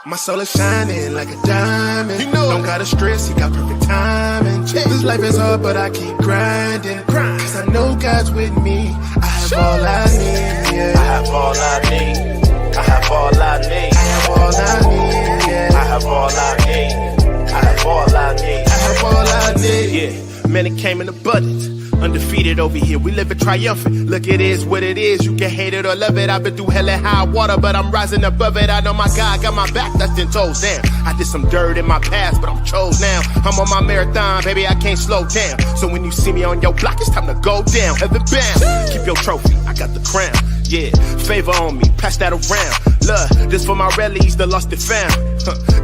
My soul is shining like a diamond. You know, don't gotta stress, he got perfect timing. This life is hard, but I keep grinding. Cause I know God's with me. I have all I need, yeah. I have all I need. I have all I need. I have all I need, yeah. I have all I need. I have all I need. I have all I need. Yeah, man, it came in abundance. Undefeated over here, we live it triumphant. Look, it is what it is. You can hate it or love it. I've been through hell and high water, but I'm rising above it. I know my God got my back, that's 10 toes down. I did some dirt in my past, but I'm chose now. I'm on my marathon, baby, I can't slow down. So when you see me on your block, it's time to go down. Heaven bound, keep your trophy, I got the crown. Yeah, favor on me, pass that around. Look, this for my rallies, the lost and found.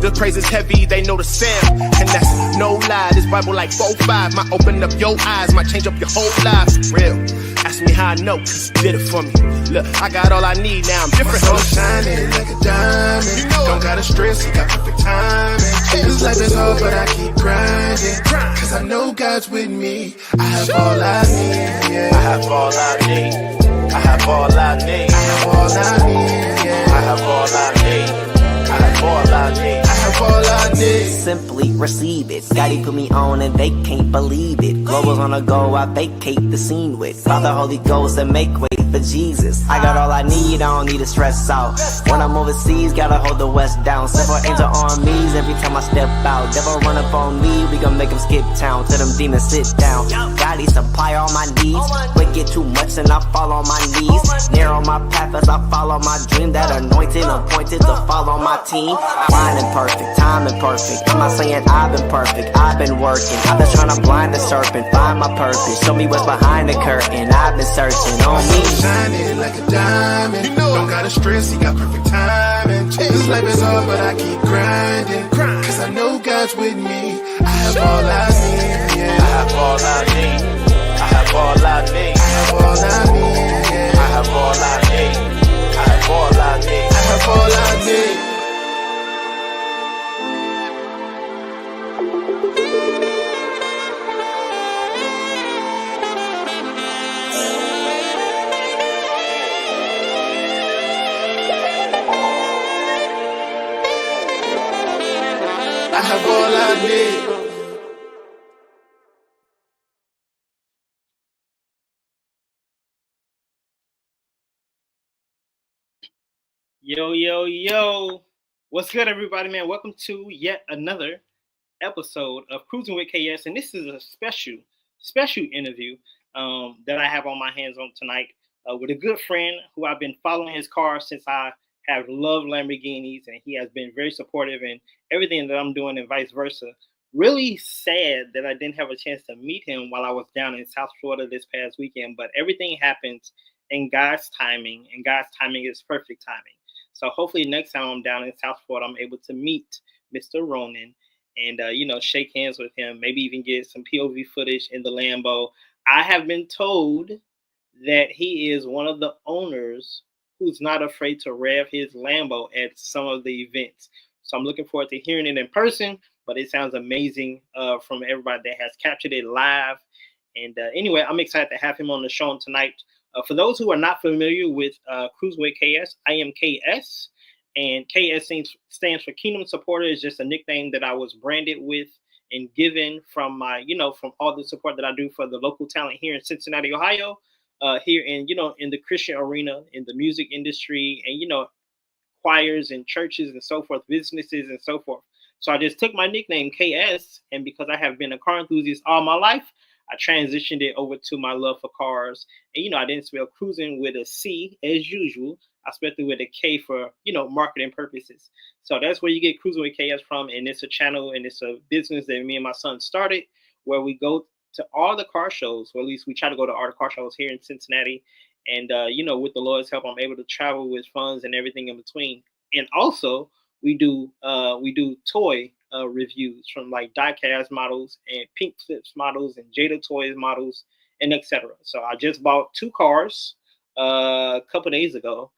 The praise is heavy, they know the sound. And that's no lie, this Bible like 4-5. Might open up your eyes, might change up your whole life. Real, ask me how I know, cause he did it for me. Look, I got all I need now, I'm different. My soul shining like a diamond. You know, don't gotta stress, he got perfect timing. This life is hard, but I keep grinding. Cause I know God's with me. I have all I need, yeah. I have all I need. I have all I need. I have all I need, yeah. I have all I need. I have all I need. I have all I need. Simply receive it. Scotty put me on and they can't believe it. Globals on the go, I vacate the scene with Father, Holy Ghost, and make way for Jesus. I got all I need, I don't need to stress out. When I'm overseas, gotta hold the West down. Several angel armies every time I step out. Devil run up on me, we gon' make him skip town. Tell them demons sit down. Gotta supply all my needs. But get too much and I fall on my knees. Narrow my path as I follow my dream. That anointed, appointed to follow my team. Fine and perfect, time and perfect. I'm not saying I've been perfect, I've been working. I've been trying to blind the serpent, find my purpose. Show me what's behind the curtain, I've been searching on me. Shining like a diamond. You know, don't gotta stress, he got perfect timing. This life is hard, but I keep grinding. Cause I know God's with me. I have all I need, yeah. I have all I need. I have all I need. I have all I need, yeah. I have all I need. I have all I need. I have all I need. I have all I need. Yo. What's good, everybody, man? Welcome to yet another episode of Cruising with KS. And this is a special interview that I have on my hands on tonight with a good friend who I've been following his car since I have loved Lamborghinis, and he has been very supportive in everything that I'm doing and vice versa. Really sad that I didn't have a chance to meet him while I was down in South Florida this past weekend, but everything happens in God's timing, and God's timing is perfect timing. So hopefully next time I'm down in South Florida, I'm able to meet Mr. Ronen and, shake hands with him, maybe even get some POV footage in the Lambo. I have been told that he is one of the owners who's not afraid to rev his Lambo at some of the events. So I'm looking forward to hearing it in person, but it sounds amazing from everybody that has captured it live. And anyway, I'm excited to have him on the show tonight. For those who are not familiar with Cruise with KS, I am KS, and KS stands for Kingdom Supporter. It's just a nickname that I was branded with and given from my, from all the support that I do for the local talent here in Cincinnati, Ohio, here in the Christian arena, in the music industry, and, choirs and churches and so forth, businesses and so forth. So I just took my nickname KS, and because I have been a car enthusiast all my life, I transitioned it over to my love for cars. And, I didn't spell cruising with a C as usual. I spelled it with a K for, marketing purposes. So that's where you get Cruising with KS from. And it's a channel and it's a business that me and my son started where we go to all the car shows, or at least we try to go to all the car shows here in Cincinnati. And, with the Lord's help, I'm able to travel with funds and everything in between. And also we do toy reviews from like diecast models and Pink Flips models and Jada Toys models and etc. So I just bought 2 cars a couple days ago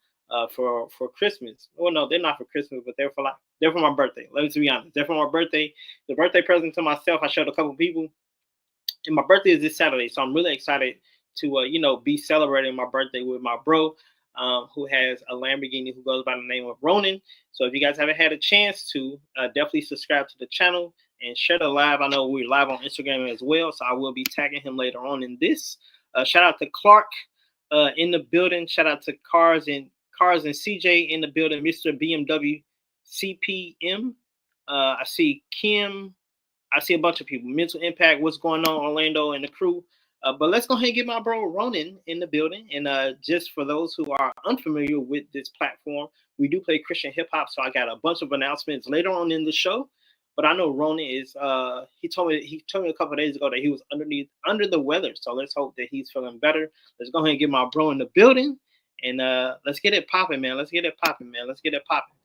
for Christmas. Well, no, they're not for Christmas, but they're for my birthday. Let's be honest. They're for my birthday. The birthday present to myself. I showed a couple people, and my birthday is this Saturday, so I'm really excited to be celebrating my birthday with my bro. who has a Lamborghini who goes by the name of Ronen. So if you guys haven't had a chance to, definitely subscribe to the channel and share the live. I know we're live on Instagram as well, so I will be tagging him later on in this. Shout out to Clark in the building. Shout out to Cars and CJ in the building. Mr. BMW CPM. I see Kim. I see a bunch of people. Mental Impact. What's going on, Orlando and the crew? But let's go ahead and get my bro Ronen in the building. And just for those who are unfamiliar with this platform, we do play Christian hip hop. So I got a bunch of announcements later on in the show. But I know Ronen is. He told me a couple of days ago that he was under the weather. So let's hope that he's feeling better. Let's go ahead and get my bro in the building, and let's get it popping, man. Let's get it popping.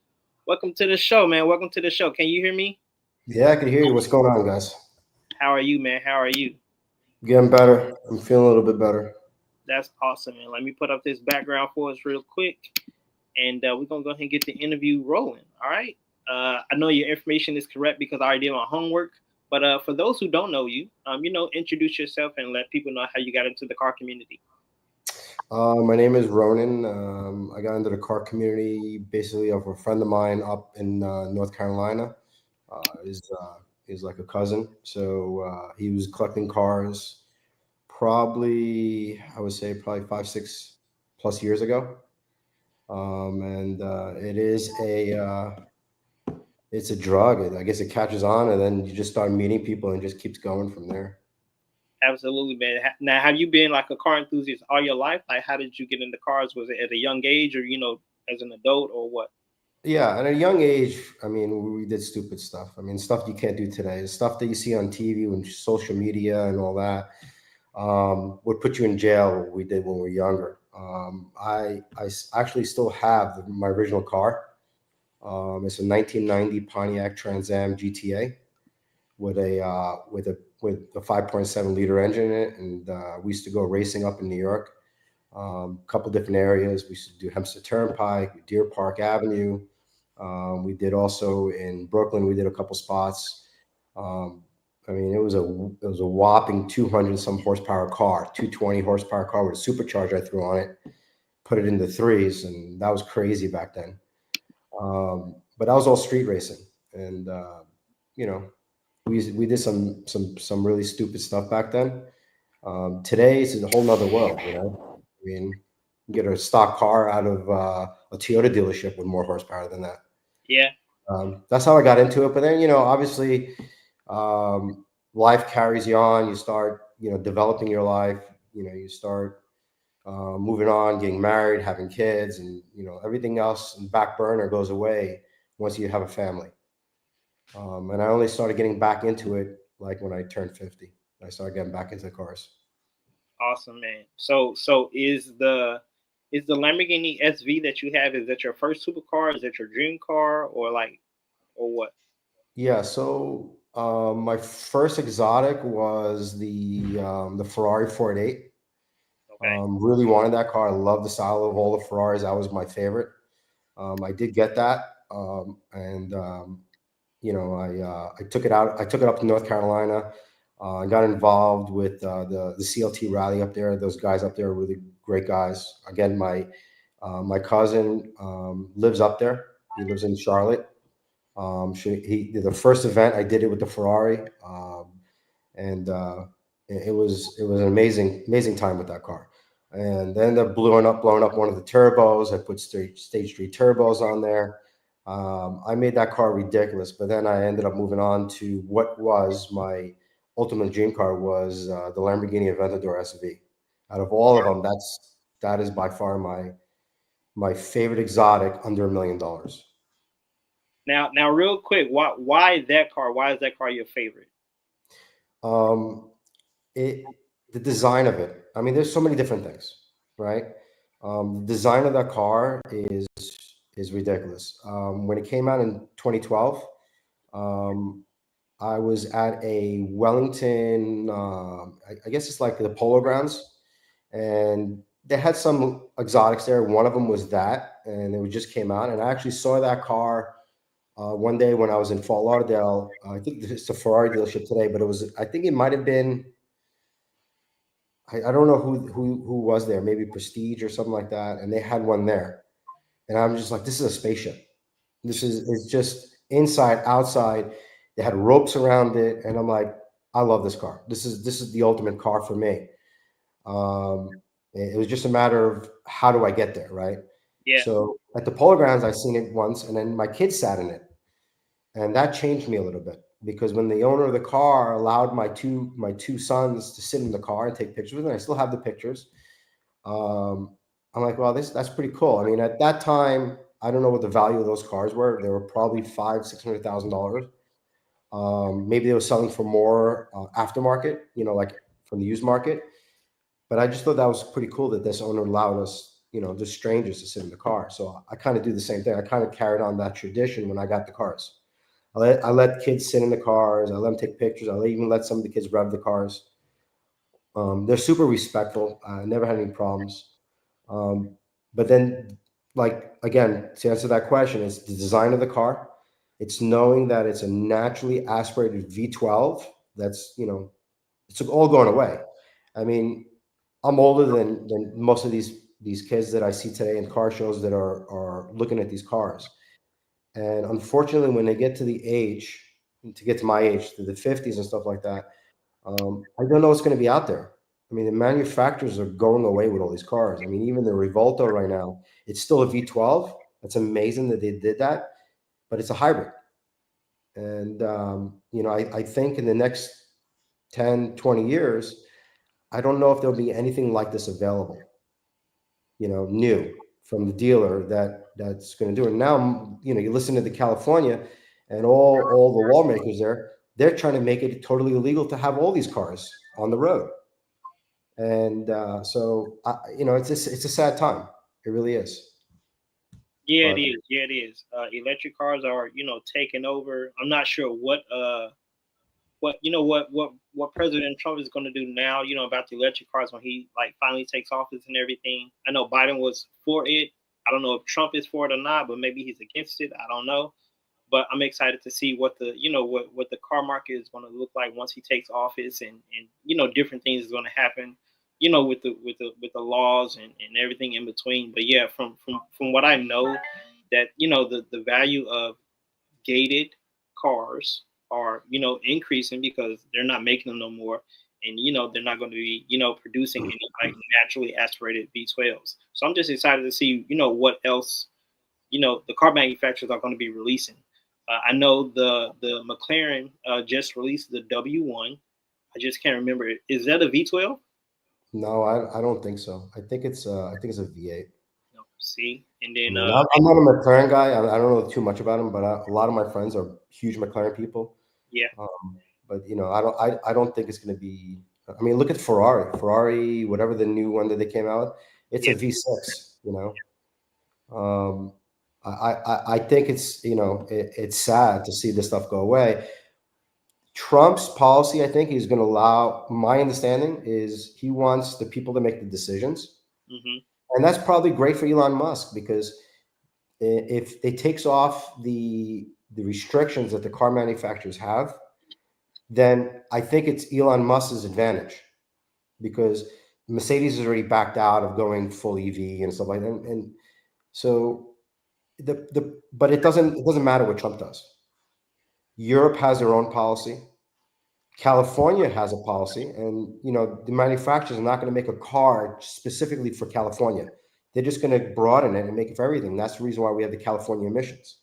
Welcome to the show, man. Welcome to the show. Can you hear me? Yeah, I can hear you. What's going on, guys? How are you, man? How are you? Getting better. I'm feeling a little bit better. That's awesome, man. Let me put up this background for us real quick, and we're going to go ahead and get the interview rolling, all right? I know your information is correct because I already did my homework, but for those who don't know you, introduce yourself and let people know how you got into the car community. My name is Ronen. I got into the car community basically of a friend of mine up in North Carolina. He's like a cousin. So he was collecting cars probably 5-6 plus years ago. It is it's a drug. I guess it catches on, and then you just start meeting people and just keeps going from there. Absolutely, man. Now, have you been like a car enthusiast all your life? Like, how did you get into cars? Was it at a young age, or as an adult, or what? Yeah, at a young age, I mean, we did stupid stuff. I mean, stuff you can't do today. Stuff that you see on TV and social media and all that would put you in jail. We did when we were younger. I actually still have my original car. It's a 1990 Pontiac Trans Am GTA with a 5.7 liter engine in it, and we used to go racing up in New York. A couple different areas. We used to do Hempstead Turnpike, Deer Park Avenue. We did also in Brooklyn. We did a couple spots. I mean, it was a whopping 200 some horsepower car, 220 horsepower car with a supercharger I threw on it, put it into threes, and that was crazy back then. But that was all street racing, and we did some really stupid stuff back then. Today it's a whole nother world, I mean, you get a stock car out of a Toyota dealership with more horsepower than that. Yeah. That's how I got into it. But then, obviously, life carries you on. You start, developing your life. You start moving on, getting married, having kids, and everything else in back burner goes away once you have a family. And I only started getting back into it like when I turned 50. I started getting back into cars. Awesome, man. So is the Lamborghini SV that you have, is that your first supercar? Is that your dream car, or what? Yeah. So my first exotic was the Ferrari 488. Okay. Really wanted that car. I love the style of all the Ferraris. That was my favorite. I did get that, I took it out. I took it up to North Carolina. I got involved with the CLT rally up there. Those guys up there are really great guys. Again, my cousin lives up there. He lives in Charlotte. The first event I did it with the Ferrari, and it was an amazing time with that car. And then ended up blowing up one of the turbos. I put stage 3 turbos on there. I made that car ridiculous, but then I ended up moving on to what was my ultimate dream car, was the Lamborghini Aventador SV. Out of all of them, that is by far my favorite exotic under $1 million. Now, real quick, why that car? Why is that car your favorite? The design of it. I mean, there's so many different things, right? The design of that car is ridiculous. When it came out in 2012, I was at a Wellington, I guess it's like the Polo Grounds, and they had some exotics there. One of them was that, and it just came out, and I actually saw that car one day when I was in Fort Lauderdale. I think it's a Ferrari dealership today, but I think it might have been I don't know who was there, maybe Prestige or something like that, and they had one there, and I'm just like, this is a spaceship. This is it's just inside, outside. They had ropes around it, and I'm like, I love this car. This is the ultimate car for me. It was just a matter of how do I get there, right? Yeah. So at the Polo Grounds, I seen it once, and then my kids sat in it, and that changed me a little bit because when the owner of the car allowed my two sons to sit in the car and take pictures with them, I still have the pictures. Um, I'm like, well, that's pretty cool. I mean, at that time, I don't know what the value of those cars were. They were probably $500,000-$600,000. Maybe they were selling for more aftermarket, like from the used market. But I just thought that was pretty cool that this owner allowed us, just strangers to sit in the car. So I kind of do the same thing. I kind of carried on that tradition when I got the cars. I let kids sit in the cars. I let them take pictures. Even let some of the kids rev the cars. They're super respectful. I never had any problems. Um, but then, like, again, to answer that question, it's the design of the car. It's knowing that it's a naturally aspirated V12. That's, it's all going away. I mean, I'm older than most of these kids that I see today in car shows that are looking at these cars. And unfortunately, when they get to the age, to get to my age, to the 50s and stuff like that, I don't know what's going to be out there. I mean, the manufacturers are going away with all these cars. I mean, even the Revolto right now, it's still a V12. That's amazing that they did that, but it's a hybrid. And, I think in the next 10, 20 years, I don't know if there'll be anything like this available, new from the dealer that's going to do it. Now, you listen to the California and all the lawmakers there, they're trying to make it totally illegal to have all these cars on the road. And so, it's a sad time. It really is. Yeah, it But is. Yeah, it is. Electric cars are, taking over. I'm not sure what President Trump is going to do now, about the electric cars when he like finally takes office and everything. I know Biden was for it. I don't know if Trump is for it or not, but maybe he's against it. I don't know. But I'm excited to see what the what the car market is going to look like once he takes office, and different things is going to happen, with the laws and everything in between. But yeah, from what I know, that the value of gated cars are increasing because they're not making them no more, and they're not going to be producing any like naturally aspirated V12s. So I'm just excited to see what else the car manufacturers are going to be releasing. I know the McLaren just released the W1. I just can't remember it. Is that a V12? no, I don't think so. I think it's a V8. No. See, and I then mean, I'm not a McLaren guy. I don't know too much about him, but a lot of my friends are huge McLaren people. yeah, But I don't think it's going to be. I mean, look at Ferrari. Ferrari, whatever the new one that they came out, it's a V6. I think it's sad to see this stuff go away. Trump's policy, I think, he's going to allow. My understanding is he wants the people to make the decisions, hmm and that's probably great for Elon Musk because if it takes off the restrictions that the car manufacturers have, then I think it's Elon Musk's advantage because Mercedes has already backed out of going full EV and stuff like that. And so but it doesn't matter what Trump does. Europe has their own policy. California has a policy, and the manufacturers are not going to make a car specifically for California. They're just going to broaden it and make it for everything. That's the reason why we have the California emissions.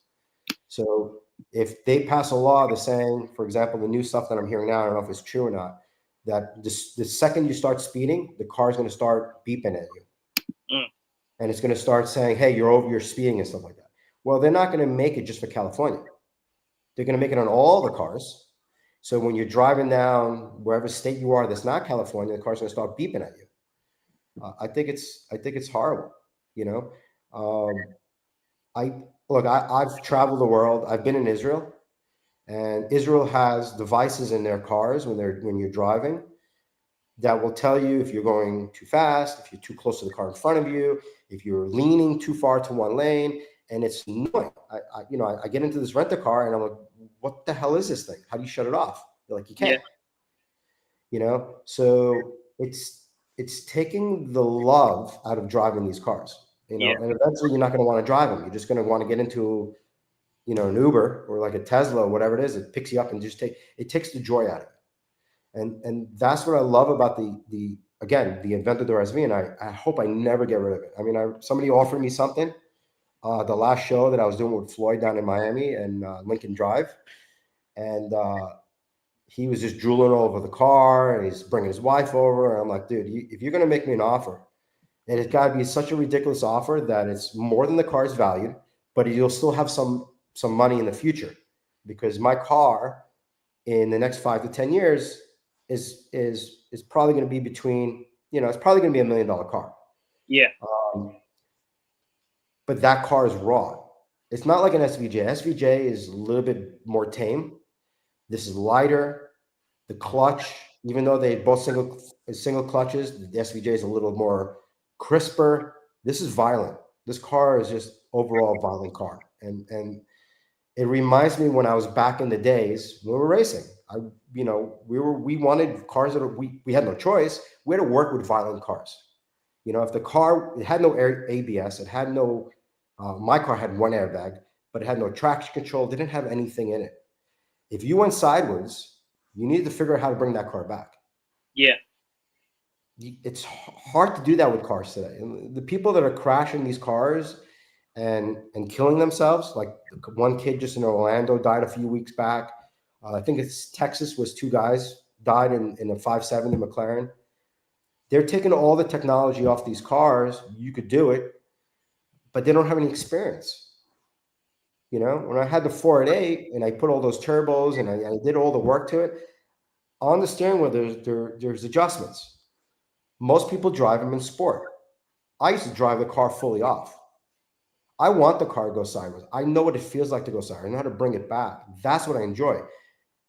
So if they pass a law that's saying, for example, the new stuff that I'm hearing now, I don't know if it's true or not, that the second you start speeding, the car is going to start beeping at you. Mm. And it's going to start saying, hey, you're over, you're speeding and stuff like that. Well, they're not going to make it just for California. They're going to make it on all the cars. So when you're driving down wherever state you are that's not California, the car's going to start beeping at you. I think it's horrible. I've traveled the world. I've been in Israel, and Israel has devices in their cars when you're driving that will tell you if you're going too fast, if you're too close to the car in front of you, if you're leaning too far to one lane, and it's annoying. I get into this rental car and I'm like, what the hell is this thing? How do you shut it off? They're like, you can't. Yeah. So it's it's taking the love out of driving these cars, you know, Yeah. and eventually you're not going to want to drive them. You're just going to want to get into, you know, an Uber or like a Tesla or whatever it is. It picks you up and just takes the joy out of it. And that's what I love about the again, the Aventador SV. And I hope I never get rid of it. I mean, somebody offered me something, the last show that I was doing with Floyd down in Miami and Lincoln Drive. And he was just drooling all over the car, and he's bringing his wife over. And I'm like, dude, if you're going to make me an offer, and it's got to be such a ridiculous offer that it's more than the car's valued, but you'll still have some money in the future, because my car in the next 5 to 10 years is probably going to be between, you know, it's probably going to be $1 million car. Yeah. But that car is raw. It's not like an SVJ. SVJ is a little bit more tame. This is lighter. The clutch, even though they both single clutches, the SVJ is a little more crisper. This is violent. This car is just overall a violent car. And it reminds me when I was back in the days when we were racing. We wanted cars that we had no choice. We had to work with violent cars. You know, if the car, it had no ABS, it had no, my car had one airbag, but it had no traction control, didn't have anything in it. If you went sideways, you need to figure out how to bring that car back. Yeah. It's hard to do that with cars today. And the people that are crashing these cars and killing themselves, like one kid just in Orlando died a few weeks back. I think it's Texas, was 2 guys died in a 570 McLaren. They're taking all the technology off these cars. You could do it, but they don't have any experience. You know, when I had the 488 and I put all those turbos and I did all the work to it, on the steering wheel, there's adjustments. Most people drive them in sport. I used to drive the car fully off. I want the car to go sideways. I know what it feels like to go sideways. I know how to bring it back. That's what I enjoy.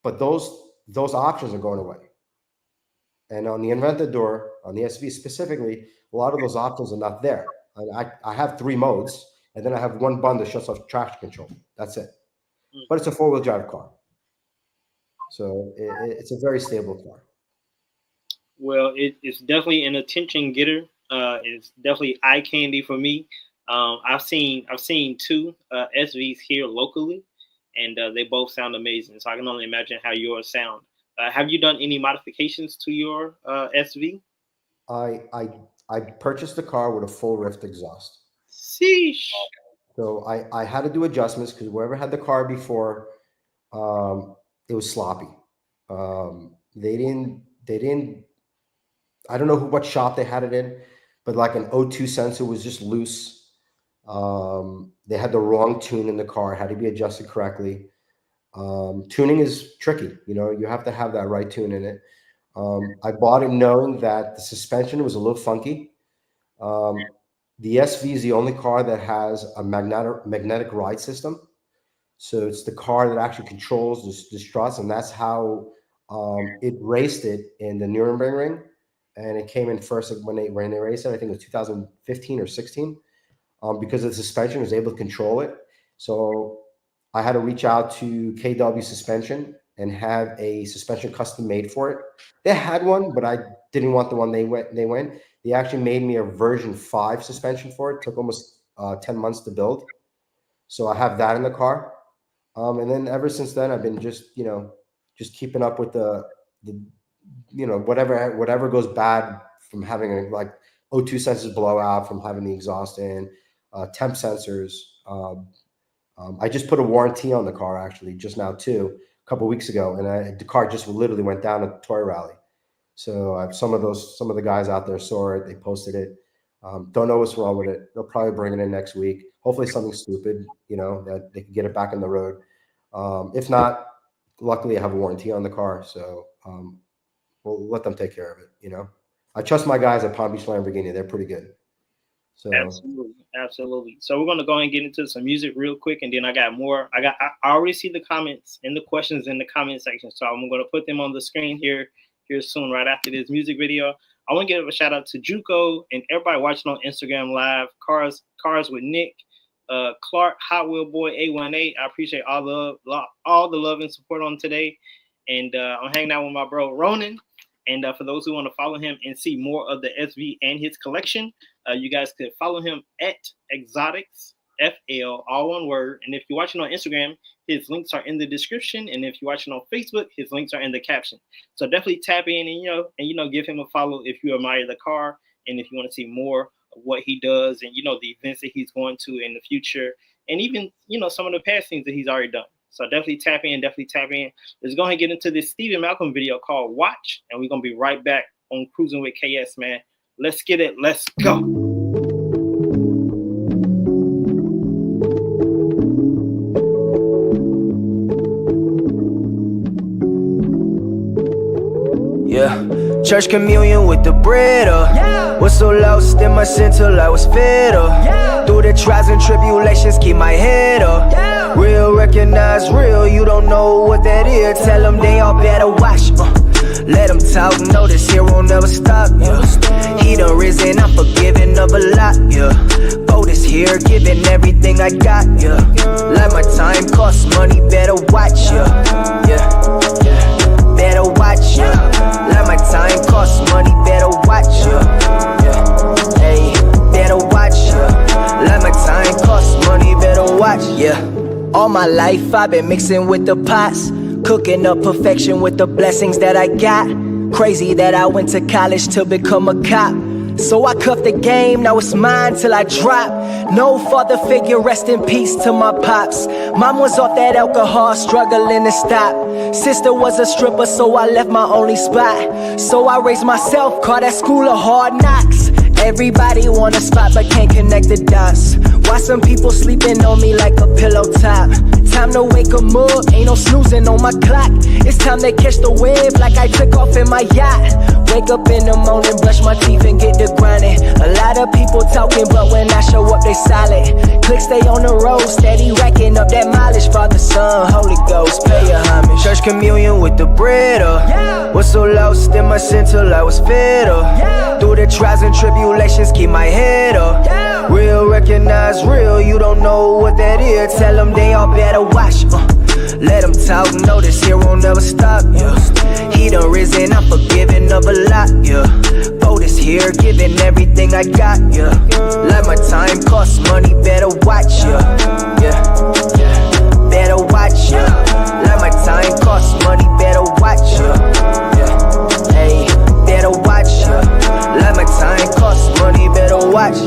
But those options are going away. And on the Aventador, on the SV specifically, a lot of those options are not there. I have 3 modes, and then I have one button that shuts off traction control. That's it. But it's a 4-wheel drive car. So it's a very stable car. Well, it's definitely an attention getter. It's definitely eye candy for me. I've seen 2 SVs here locally, and they both sound amazing. So I can only imagine how yours sound. Have you done any modifications to your SV? I purchased the car with a full rift exhaust. Sheesh. So I had to do adjustments because whoever had the car before, it was sloppy. They didn't. I don't know what shop they had it in, but like an O2 sensor was just loose. They had the wrong tune in the car. It had to be adjusted correctly. Tuning is tricky. You know, you have to have that right tune in it. I bought it knowing that the suspension was a little funky. The SV is the only car that has a magnetic ride system. So it's the car that actually controls the struts, and that's how it raced it in the Nürburgring ring. And it came in first when they raced it. I think it was 2015 or 16, because the suspension was able to control it. So I had to reach out to KW Suspension and have a suspension custom made for it. They had one, but I didn't want the one they went. They actually made me a version 5 suspension for it. It took almost 10 months to build. So I have that in the car. And then ever since then, I've been just keeping up with the whatever goes bad from having like O2 sensors blow out, from having the exhaust in, temp sensors. I just put a warranty on the car actually just now too, a couple of weeks ago, and the car just literally went down a toy rally. So some of the guys out there saw it. They posted it. Don't know what's wrong with it. They'll probably bring it in next week. Hopefully something stupid, that they can get it back on the road. If not, luckily I have a warranty on the car, so we'll let them take care of it. I trust my guys at Palm Beach Lamborghini. They're pretty good. So Absolutely. So we're gonna go ahead and get into some music real quick, and then I got more. I already see the comments and the questions in the comment section, so I'm gonna put them on the screen here soon, right after this music video. I want to give a shout out to Juco and everybody watching on Instagram Live. Cars with Nick, Clark, Hot Wheel Boy, A18. I appreciate all the love and support on today. And I'm hanging out with my bro Ronen. And for those who want to follow him and see more of the SV and his collection, you guys could follow him at Exotics, FL, all one word. And if you're watching on Instagram, his links are in the description. And if you're watching on Facebook, his links are in the caption. So definitely tap in and, give him a follow if you admire the car and if you want to see more of what he does and, the events that he's going to in the future and even, some of the past things that he's already done. So definitely tap in. Let's go ahead and get into this Stephen Malcolm video called Watch. And we're going to be right back on Cruising with KS, man. Let's get it. Let's go. Yeah, church communion with the bread was so lost in my sin till I was fed up. Through the trials and tribulations, keep my head up. Real recognize real, you don't know what that is. Tell them they all better watch. Let them talk, know this here won't never stop. He done risen, I'm forgiving of a lot. Boat is here, giving everything I got. Like my time costs money, better watch. Better watch. Like my time costs money, better watch. Hey, better watch. Like my time costs money, better watch. All my life I've been mixing with the pots, cooking up perfection with the blessings that I got. Crazy that I went to college to become a cop. So I cuffed the game, now it's mine till I drop. No father figure, rest in peace to my pops. Mom was off that alcohol, struggling to stop. Sister was a stripper, so I left my only spot. So I raised myself, called that school of hard knocks. Everybody want a spot but can't connect the dots. Why some people sleeping on me like a pillow top? Time to wake 'em up, ain't no snoozing on my clock. It's time to catch the wave like I took off in my yacht. Wake up in the morning, brush my teeth and get to grinding. A lot of people talking, but when I show up they solid. Click stay on the road, steady racking up that mileage. Father, Son, Holy Ghost, pay your homage. Church communion with the bread was so lost in my sin till I was fed up. Through the trials and tribulations, keep my head up. Real recognize real, you don't know what that is. Tell them they all better watch. Let them talk, know this here won't never stop. He done risen, I'm forgiving of a lot. Boat is here, giving everything I got. Like my time costs money, better watch. Better watch. Like my time costs money, better watch. Hey, better watch. Like my time costs money, better watch.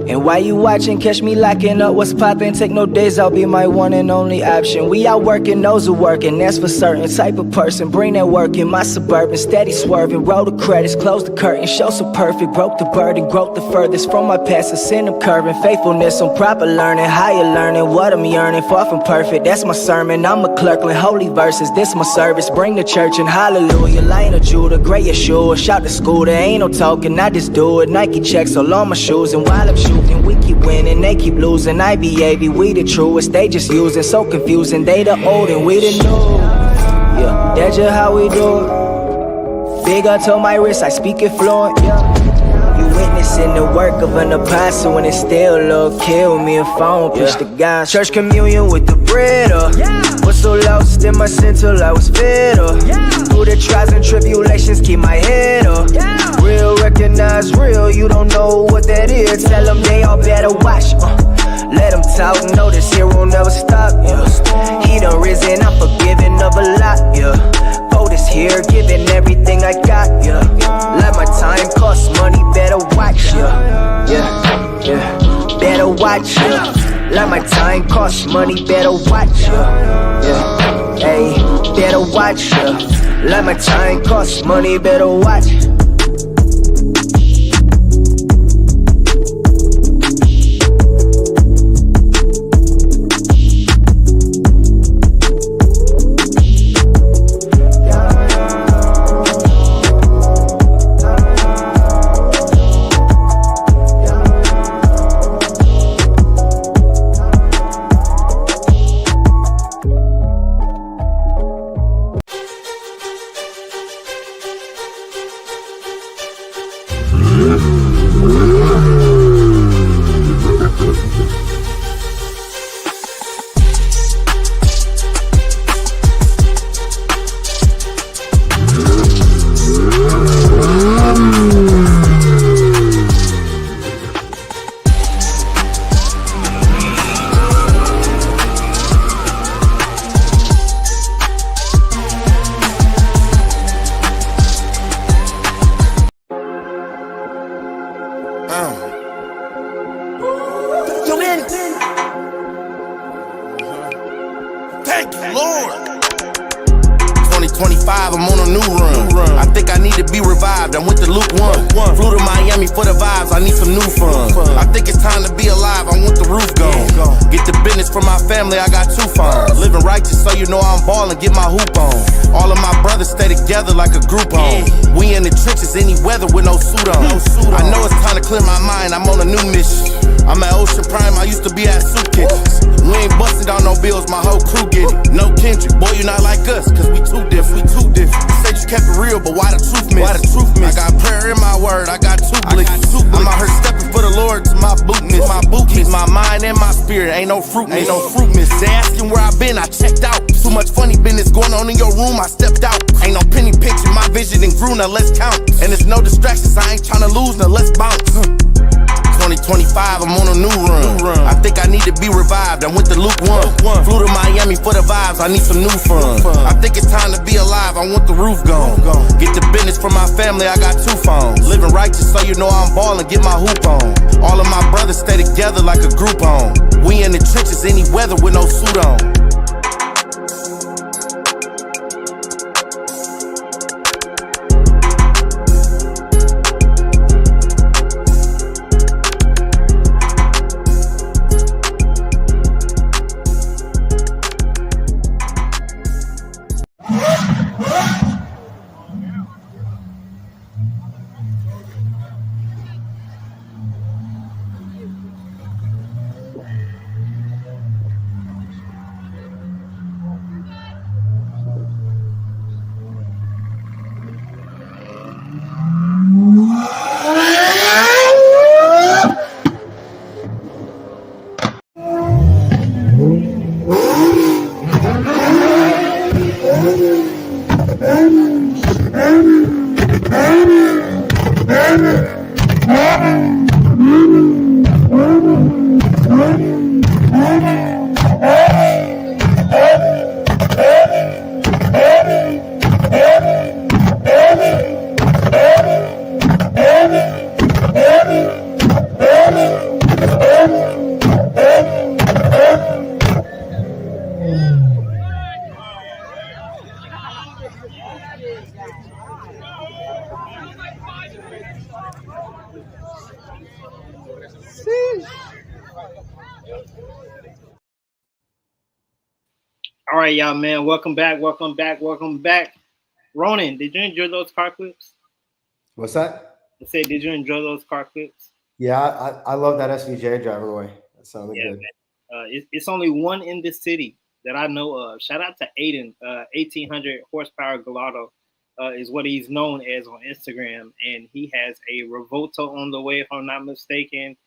And while you watching, catch me locking up what's poppin'. Take no days, I'll be my one and only option. We out working, those who working, that's for certain. Type of person, bring that work in my Suburban. Steady swerving, roll the credits, close the curtain. Show so perfect, broke the burden, growth the furthest. From my past, I send them curving. Faithfulness on proper learning, higher learning. What I'm yearning, far from perfect, that's my sermon. I'm a clerkling, holy verses, this my service. Bring the church in, hallelujah. Lion of Judah, great Yeshua. Shout to school, there ain't no talking, I just do it. Nike checks all on my shoes, and while I'm shooting, we keep winning, they keep losing. IBAV, we the truest, they just using. So confusing, they the old and we the new. That's just how we do it. Big up to my wrist, I speak it fluent. You witnessing the work of an apostle, and it still look kill me if I don't preach the gospel. Church communion with the bread was so lost in my sin till I was fed up. Through the trials and tribulations, keep my head up. Real recognize real, you don't know what that is. Tell them they all better watch. Let them talk, know this here won't never stop. He done risen, I'm forgiving of a lot. Boat is here, giving everything I got. Like my time costs money, better watch. Better watch. Like my time costs money, better watch. Hey, better watch. Like my time costs money, better watch. Thank you, Lord. 2025, I'm on a new run. I think I need to be revived. I went to Luke 1. Flew to Miami for the vibes. I need some new fun. I think it's time to be alive. I want the roof gone. Get the business from my family. I got 2 phones. Living righteous, so you know I'm ballin'. Get my hoop on. All of my brothers stay together like a group home. We in the trenches, any weather with no suit on. I know it's time to clear my mind. I'm on a new mission. I'm at Ocean Prime. I used to be at Soup Kitchens. We ain't busting down no bills. My whole crew get it. No Kendrick, boy, you not like us, cause we too different. We too different. You said you kept it real, but why the truth miss? Why the truth miss? I got prayer in my word. I got 2 blicks. I'm out here stepping for the Lord to my boot miss. My boot keeps my mind and my spirit. Ain't no fruit miss. Ain't no fruit miss. They asking where I been. I checked out. Too much funny business going on in your room. I stepped out. Ain't no penny picture. My vision and grew. Now let's count. And there's no distractions. I ain't tryna lose. Now let's bounce. 2025, I'm on a new run. I think I need to be revived. I went to Luke 1. Flew to Miami for the vibes. I need some new fun. I think it's time to be alive. I want the roof gone. Get the business from my family. I got 2 phones. Living righteous, so you know I'm ballin'. Get my hoop on. All of my brothers stay together like a group home. We in the trenches, any weather with no suit on. All right, y'all, man. Welcome back. Ronen, did you enjoy those car clips? What's that? I said, did you enjoy those car clips? Yeah, I love that SVJ driving away. That sounded good. It's only one in this city that I know of. Shout out to Aiden, 1800 horsepower Gelato is what he's known as on Instagram. And he has a Revolto on the way, if I'm not mistaken.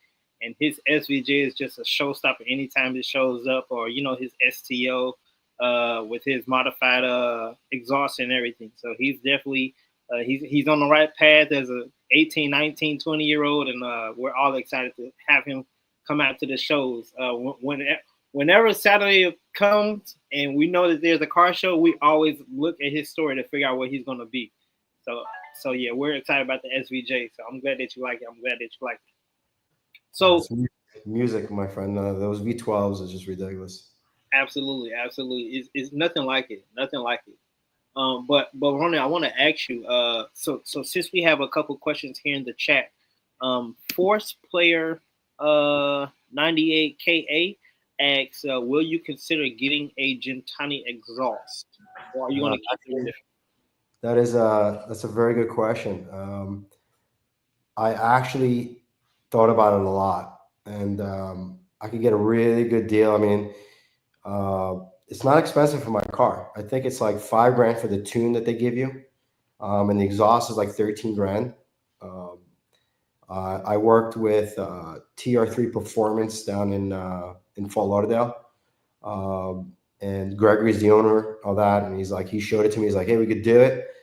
And his SVJ is just a showstopper anytime it shows up, or, you know, his STO with his modified exhaust and everything. So he's definitely, he's on the right path as a 18, 19, 20-year-old. And we're all excited to have him come out to the shows. Whenever Saturday comes and we know that there's a car show, we always look at his story to figure out what he's going to be. So yeah, we're excited about the SVJ. So I'm glad that you like it. So music, my friend, those V12s are just ridiculous. Absolutely. It's nothing like it. But Ronen, I want to ask you. So since we have a couple questions here in the chat, Force Player 98KA asks, will you consider getting a Gentani exhaust, or are you going to keep it? That's a very good question. I actually thought about it a lot, and I could get a really good deal. I mean, it's not expensive for my car. I think it's like $5,000 for the tune that they give you, and the exhaust is like $13,000. I worked with TR3 Performance down in Fort Lauderdale, and Gregory's the owner of that, and he showed it to me. He's like, hey, we could do it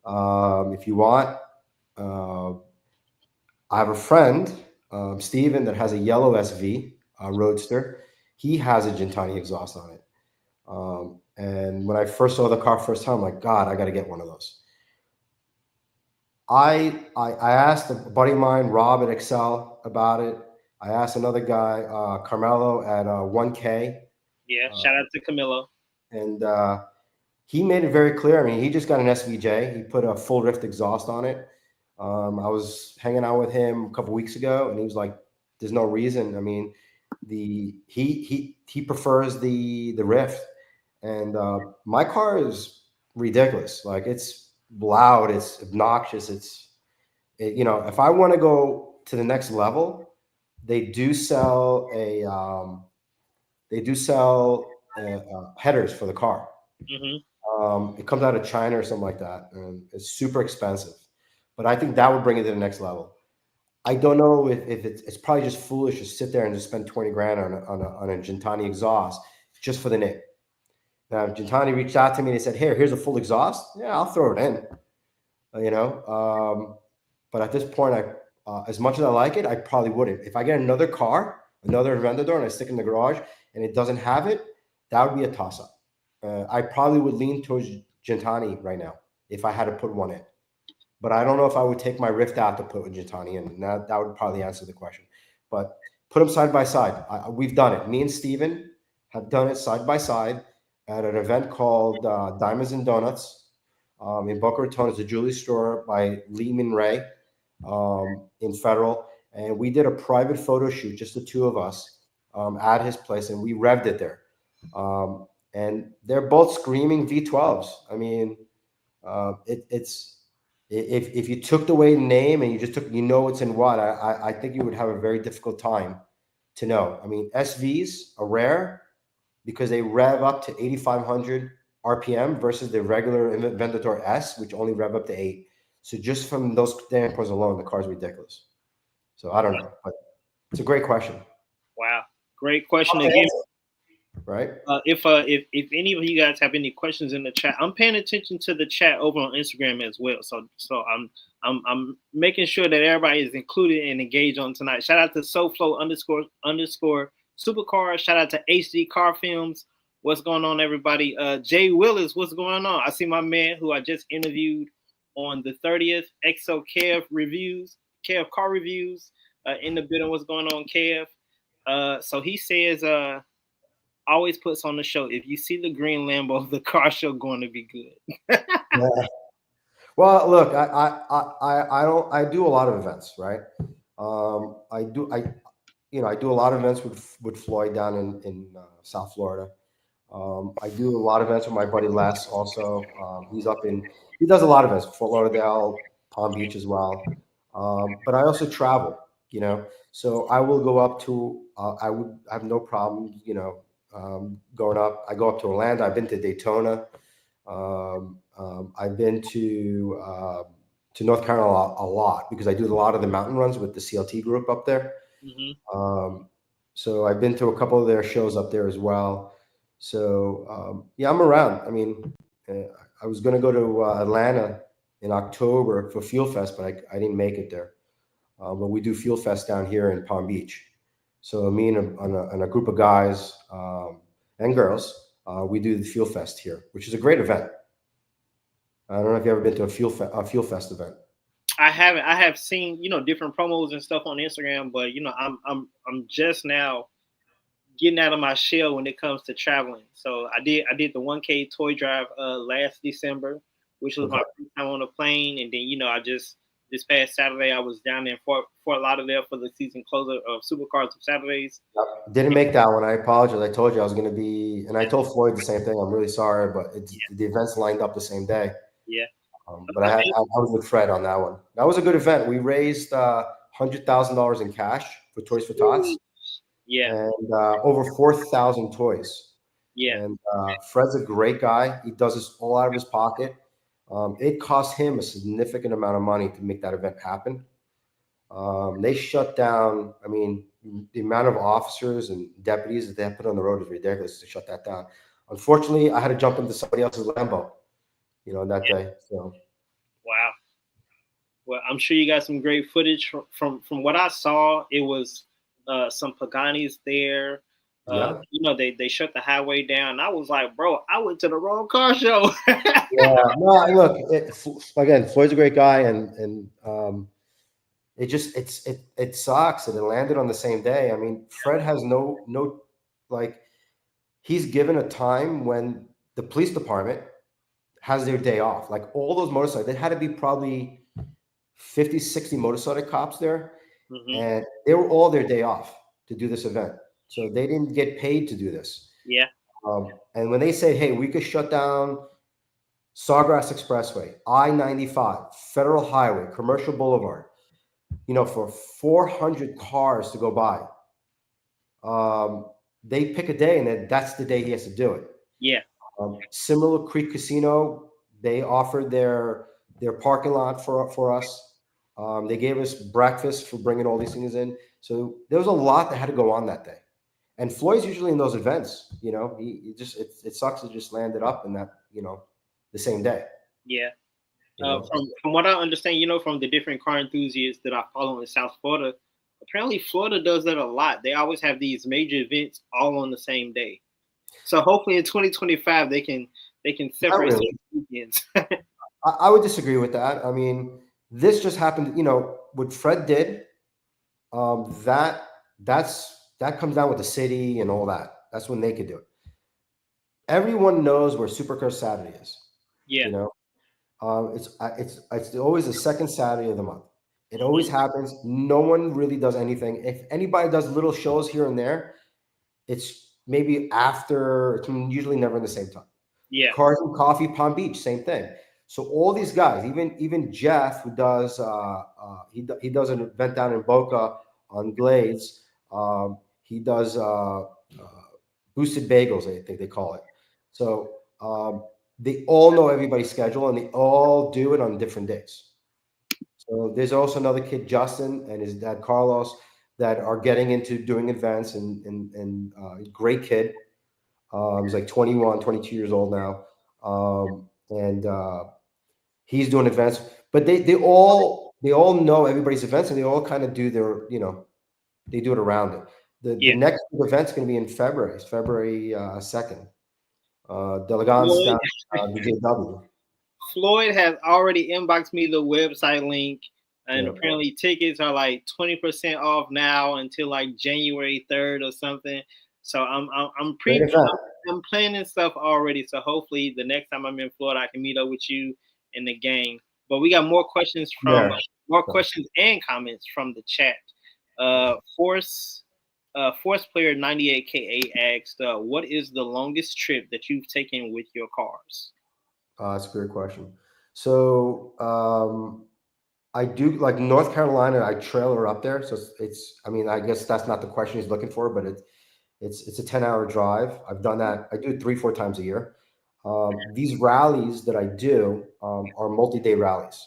if you want. I have a friend, Steven, that has a yellow SV Roadster. He has a Gentani exhaust on it. And when I first saw the car first time, I'm like, God, I got to get one of those. I asked a buddy of mine, Rob at Excel, about it. I asked another guy, Carmelo at 1K. Yeah, shout out to Camilo. and he made it very clear. I mean, he just got an SVJ. He put a full Rift exhaust on it. I was hanging out with him a couple weeks ago, and he was like, "There's no reason." I mean, he prefers the Rift, and my car is ridiculous. Like, it's loud, it's obnoxious, if I want to go to the next level, they do sell headers for the car. It comes out of China or something like that, and it's super expensive. But I think that would bring it to the next level. I don't know if it's probably just foolish to sit there and just spend 20 grand on a Gentani exhaust just for the name. Now, if Gentani reached out to me and they said, "Hey, here's a full exhaust," yeah, I'll throw it in. But at this point, as much as I like it, I probably wouldn't. If I get another car, another Aventador, and I stick in the garage and it doesn't have it, that would be a toss-up. I probably would lean towards Gentani right now if I had to put one in. But I don't know if I would take my Rift out to put with Gentani in. And that would probably answer the question. But put them side by side. We've done it. Me and Steven have done it side by side at an event called Diamonds and Donuts in Boca Raton. It's a jewelry store by Lehman Ray in Federal. And we did a private photo shoot, just the two of us, at his place. And we revved it there. And they're both screaming V12s. I mean, it's... If you took away the name and you just took, it's in what, I think you would have a very difficult time to know. I mean, SVs are rare because they rev up to 8,500 RPM versus the regular Aventador S, which only rev up to 8. So just from those standpoints alone, the car's ridiculous. So I don't know, but it's a great question. Wow, great question again. Right. If any of you guys have any questions in the chat, I'm paying attention to the chat over on Instagram as well. So I'm making sure that everybody is included and engaged on tonight. Shout out to SoFlo _ Supercar. Shout out to HD Car Films. What's going on, everybody? Jay Willis, what's going on? I see my man who I just interviewed on the 30th, XO Kev car reviews in the building. What's going on, Kev? So he says, always puts on the show, if you see the green Lambo, the car show going to be good. Yeah. Well, look, I do a lot of events, right? I do a lot of events with Floyd down in South Florida. I do a lot of events with my buddy Les also. He does a lot of events, Fort Lauderdale, Palm Beach as well. But I also travel, so I will go up to, I would have no problem, going up. I go up to Orlando. I've been to Daytona. I've been to North Carolina a lot because I do a lot of the mountain runs with the CLT group up there. So I've been to a couple of their shows up there as well. So yeah, I'm around. I mean, I was going to go to Atlanta in October for Fuel Fest, but I didn't make it there. But we do Fuel Fest down here in Palm Beach. So me and a group of guys and girls, we do the Fuel Fest here, which is a great event. I don't know if you've ever been to a Fuel Fest event. I haven't. I have seen different promos and stuff on Instagram, but I'm just now getting out of my shell when it comes to traveling. So I did the 1K toy drive last December, which was my first time on a plane, and then this past Saturday I was down in Fort Lauderdale for the season closer of Supercars of Saturdays. Didn't make that one. I apologize. I told you I was going to be, and I told Floyd the same thing. I'm really sorry, but the events lined up the same day. Yeah. But I was with Fred on that one. That was a good event. We raised $100,000 in cash for Toys for Tots. Yeah. And over 4,000 toys. Yeah. And Fred's a great guy. He does this all out of his pocket. It cost him a significant amount of money to make that event happen. They shut down. I mean, the amount of officers and deputies that they have put on the road is ridiculous to shut that down. Unfortunately, I had to jump into somebody else's Lambo, that day. So. Wow. Well, I'm sure you got some great footage from what I saw. It was some Paganis there. They shut the highway down. I was like, bro, I went to the wrong car show. Yeah, no, look, again, Floyd's a great guy, and it sucks that it landed on the same day. I mean, Fred has no he's given a time when the police department has their day off. Like all those motorcycles, there had to be probably 50, 60 motorcycle cops there. And they were all their day off to do this event. So they didn't get paid to do this. Yeah. And when they say, hey, we could shut down Sawgrass Expressway, I-95, Federal Highway, Commercial Boulevard, for 400 cars to go by, they pick a day, and then that's the day he has to do it. Yeah. Similar Creek Casino, they offered their parking lot for us. They gave us breakfast for bringing all these things in. So there was a lot that had to go on that day. And Floyd's usually in those events, he just, it sucks to just land it up in that, the same day. Yeah. From what I understand, from the different car enthusiasts that I follow in South Florida, apparently Florida does that a lot. They always have these major events all on the same day. So hopefully in 2025 they can separate some weekends. I would disagree with that. I mean, this just happened, what Fred did, that comes down with the city and all that. That's when they could do it. Everyone knows where Supercar Saturday is. Yeah. It's always the second Saturday of the month. It always happens. No one really does anything. If anybody does little shows here and there, it's maybe after. It's usually never in the same time. Yeah. Cars and Coffee, Palm Beach, same thing. So all these guys, even Jeff, who does he does an event down in Boca on Glades. He does Boosted Bagels, I think they call it. So they all know everybody's schedule, and they all do it on different days. So there's also another kid, Justin, and his dad, Carlos, that are getting into doing events, and great kid. He's like 21, 22 years old now. And he's doing events, but they all know everybody's events, and they all kind of do their, they do it around it. The next event's going to be in February. It's February 2nd. Delegans down BJW. Floyd has already inboxed me the website link, and apparently tickets are like 20% off now until like January 3rd or something. So I'm planning stuff already. So hopefully the next time I'm in Florida, I can meet up with you and the gang. But we got more questions questions and comments from the chat. Force Player 98KA asked, what is the longest trip that you've taken with your cars? That's a great question. So I do, like North Carolina, I trailer up there. So I guess that's not the question he's looking for, but it's a 10-hour drive. I've done that. I do it 3-4 times a year. These rallies that I do are multi-day rallies.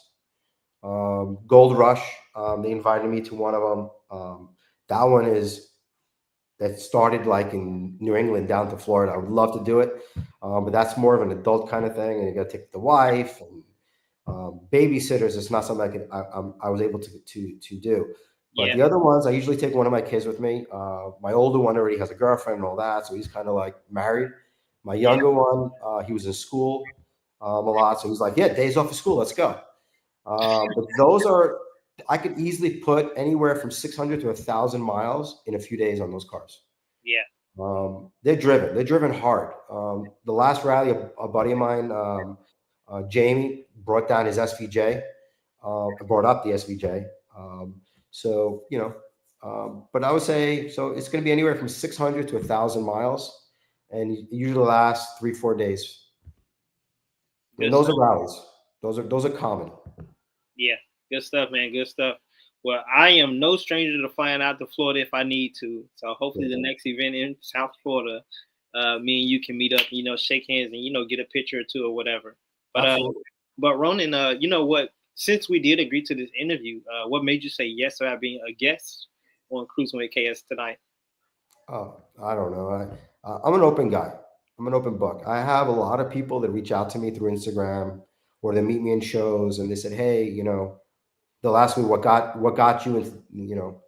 Gold Rush, they invited me to one of them. That one that started like in New England down to Florida. I would love to do it, but that's more of an adult kind of thing, and you got to take the wife and babysitters. It's not something I was able to do. But the other ones, I usually take one of my kids with me. My older one already has a girlfriend and all that, so he's kind of like married. My younger one, he was in school a lot, so he's like, yeah, days off of school, let's go. But those are, I could easily put anywhere from 600 to 1,000 miles in a few days on those cars. Yeah. They're driven hard. The last rally, a buddy of mine, Jamie, brought down his SVJ, brought up the SVJ. But I would say, so it's going to be anywhere from 600 to 1,000 miles, and it usually lasts 3-4 days. And those are rallies. Those are common. Yeah, good stuff, man. Good stuff. Well, I am no stranger to flying out to Florida if I need to. So hopefully the next event in South Florida, me and you can meet up, shake hands and, get a picture or two or whatever. But Ronen, you know what? Since we did agree to this interview, what made you say yes about being a guest on Cruising with KS tonight? Oh, I don't know. I'm an open guy. I'm an open book. I have a lot of people that reach out to me through Instagram, or they meet me in shows and they said, hey, they'll ask me what got you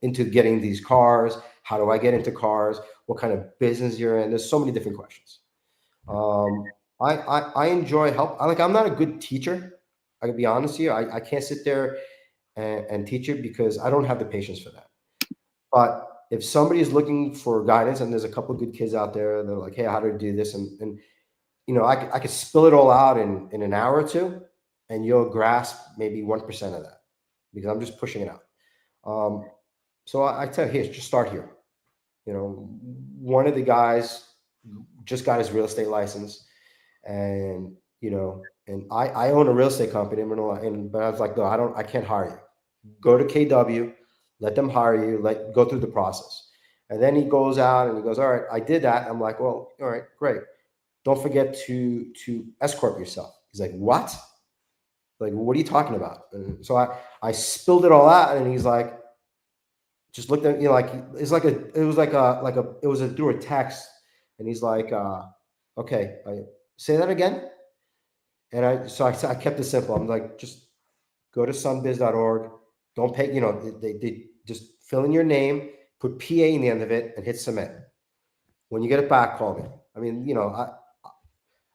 into getting these cars? How do I get into cars? What kind of business you're in? There's so many different questions. I enjoy help. I'm not a good teacher. I can be honest with you. I can't sit there and teach it because I don't have the patience for that. But if somebody is looking for guidance, and there's a couple of good kids out there, they're like, hey, how do I do this? And I could spill it all out in an hour or two, and you'll grasp maybe 1% of that because I'm just pushing it out. So I tell you, here, just start here. One of the guys just got his real estate license, and I own a real estate company, but I was like, no, I can't hire you. Go to KW, let them hire you, go through the process. And then he goes out and he goes, all right, I did that. I'm like, well, all right, great. Don't forget to escort yourself. He's like, what? Like, what are you talking about? And so I spilled it all out, and he's like, just looked at like it was through a text, and he's like, okay, say that again. And I kept it simple. I'm like, just go to sunbiz.org. Don't pay, they just fill in your name, put PA in the end of it, and hit submit. When you get it back, call me. I mean,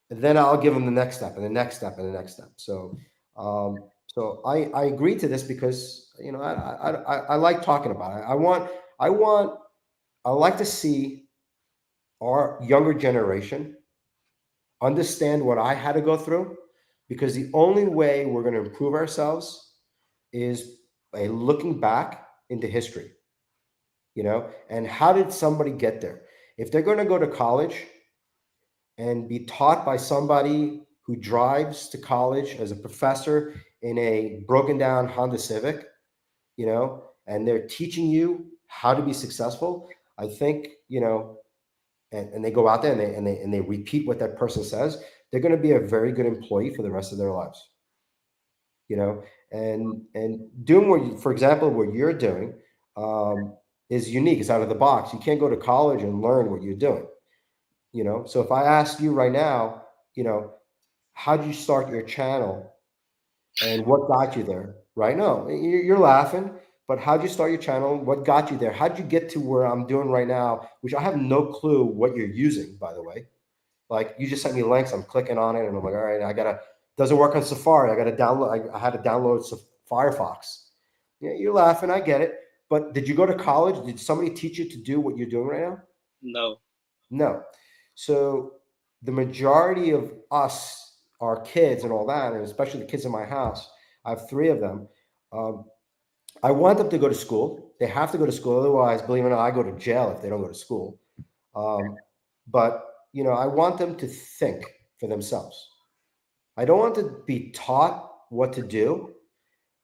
then I'll give them the next step and the next step and the next step. So, I agreed to this because, I like talking about it. I like to see our younger generation understand what I had to go through, because the only way we're going to improve ourselves is by looking back into history, and how did somebody get there? If they're going to go to college and be taught by somebody who drives to college as a professor in a broken down Honda Civic, and they're teaching you how to be successful, I think, and they go out there and they repeat what that person says, they're going to be a very good employee for the rest of their lives. And doing for example, what you're doing is unique. It's out of the box. You can't go to college and learn what you're doing. So if I ask you right now, how did you start your channel and what got you there? Right now, you're laughing, but how'd you start your channel? What got you there? How'd you get to where I'm doing right now, which I have no clue what you're using, by the way. Like, you just sent me links, I'm clicking on it, and I'm like, all right, doesn't work on Safari. I got to download, I had to download Firefox. Yeah, you're laughing, I get it. But did you go to college? Did somebody teach you to do what you're doing right now? No. So the majority of us, our kids and all that, and especially the kids in my house, I have 3 of them. I want them to go to school. They have to go to school. Otherwise, believe it or not, I go to jail if they don't go to school. But, I want them to think for themselves. I don't want to be taught what to do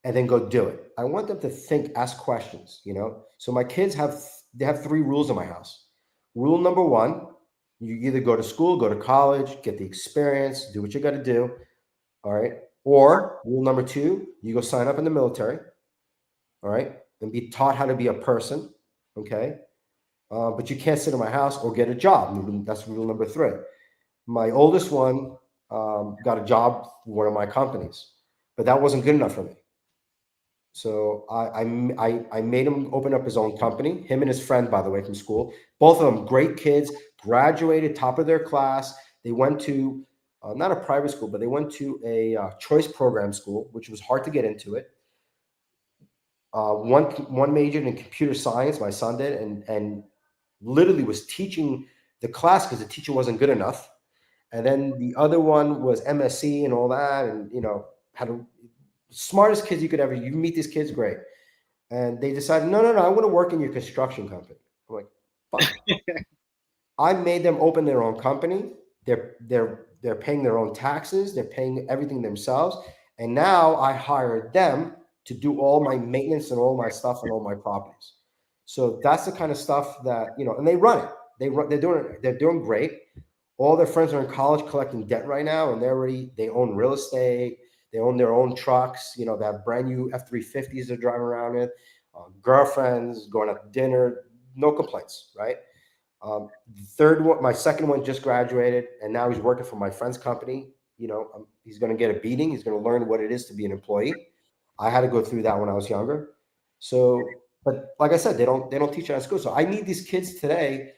and then go do it. I want them to think, ask questions, So my kids have 3 rules in my house. Rule number 1, you either go to school, go to college, get the experience, do what you got to do. All right. Or rule number 2, you go sign up in the military. All right. And be taught how to be a person. Okay. But you can't sit in my house or get a job. That's rule number 3. My oldest one got a job for one of my companies, but that wasn't good enough for me. So I made him open up his own company, him and his friend, by the way, from school. Both of them great kids, graduated top of their class. They went to not a private school, but they went to a choice program school, which was hard to get into it. One majored in computer science, my son did, and literally was teaching the class because the teacher wasn't good enough. And then the other one was MSc and all that, and had a smartest kids you could ever. You meet these kids, great. And they decided, no, I want to work in your construction company. I'm like, fine. I made them open their own company. They're paying their own taxes. They're paying everything themselves. And now I hired them to do all my maintenance and all my stuff and all my properties. So that's the kind of stuff that, and they run it. They're doing great. All their friends are in college collecting debt right now, and they own real estate. They own their own trucks. They have brand new F-350s they're driving around with, girlfriends, going out to dinner, no complaints, right? My second one just graduated, and now he's working for my friend's company. He's going to get a beating. He's going to learn what it is to be an employee. I had to go through that when I was younger. So, but like I said, they don't teach it at school. So I need these kids today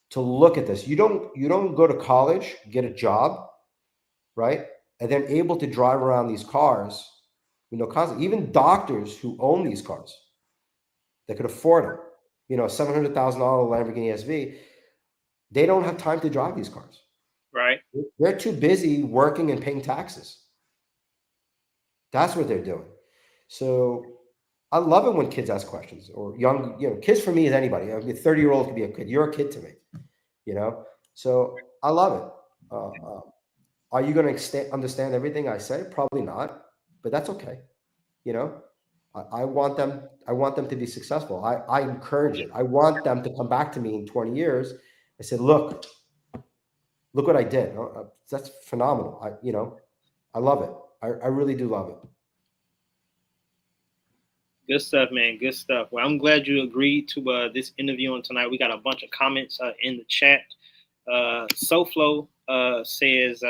to look at this. You don't go to college, get a job, right? And then able to drive around these cars, constantly. Even doctors who own these cars, they could afford them. $700,000 Lamborghini SV, they don't have time to drive these cars. Right. They're too busy working and paying taxes. That's what they're doing. So I love it when kids ask questions, or young, kids for me is anybody. I mean, 30-year-old could be a kid. You're a kid to me. So I love it. Are you going to understand everything I say? Probably not, but that's okay. I want them to be successful. I encourage it. I want them to come back to me in 20 years. I said, look what I did. That's phenomenal. I love it. I really do love it. Good stuff, man. Good stuff. Well, I'm glad you agreed to this interview on tonight. We got a bunch of comments in the chat. SoFlo says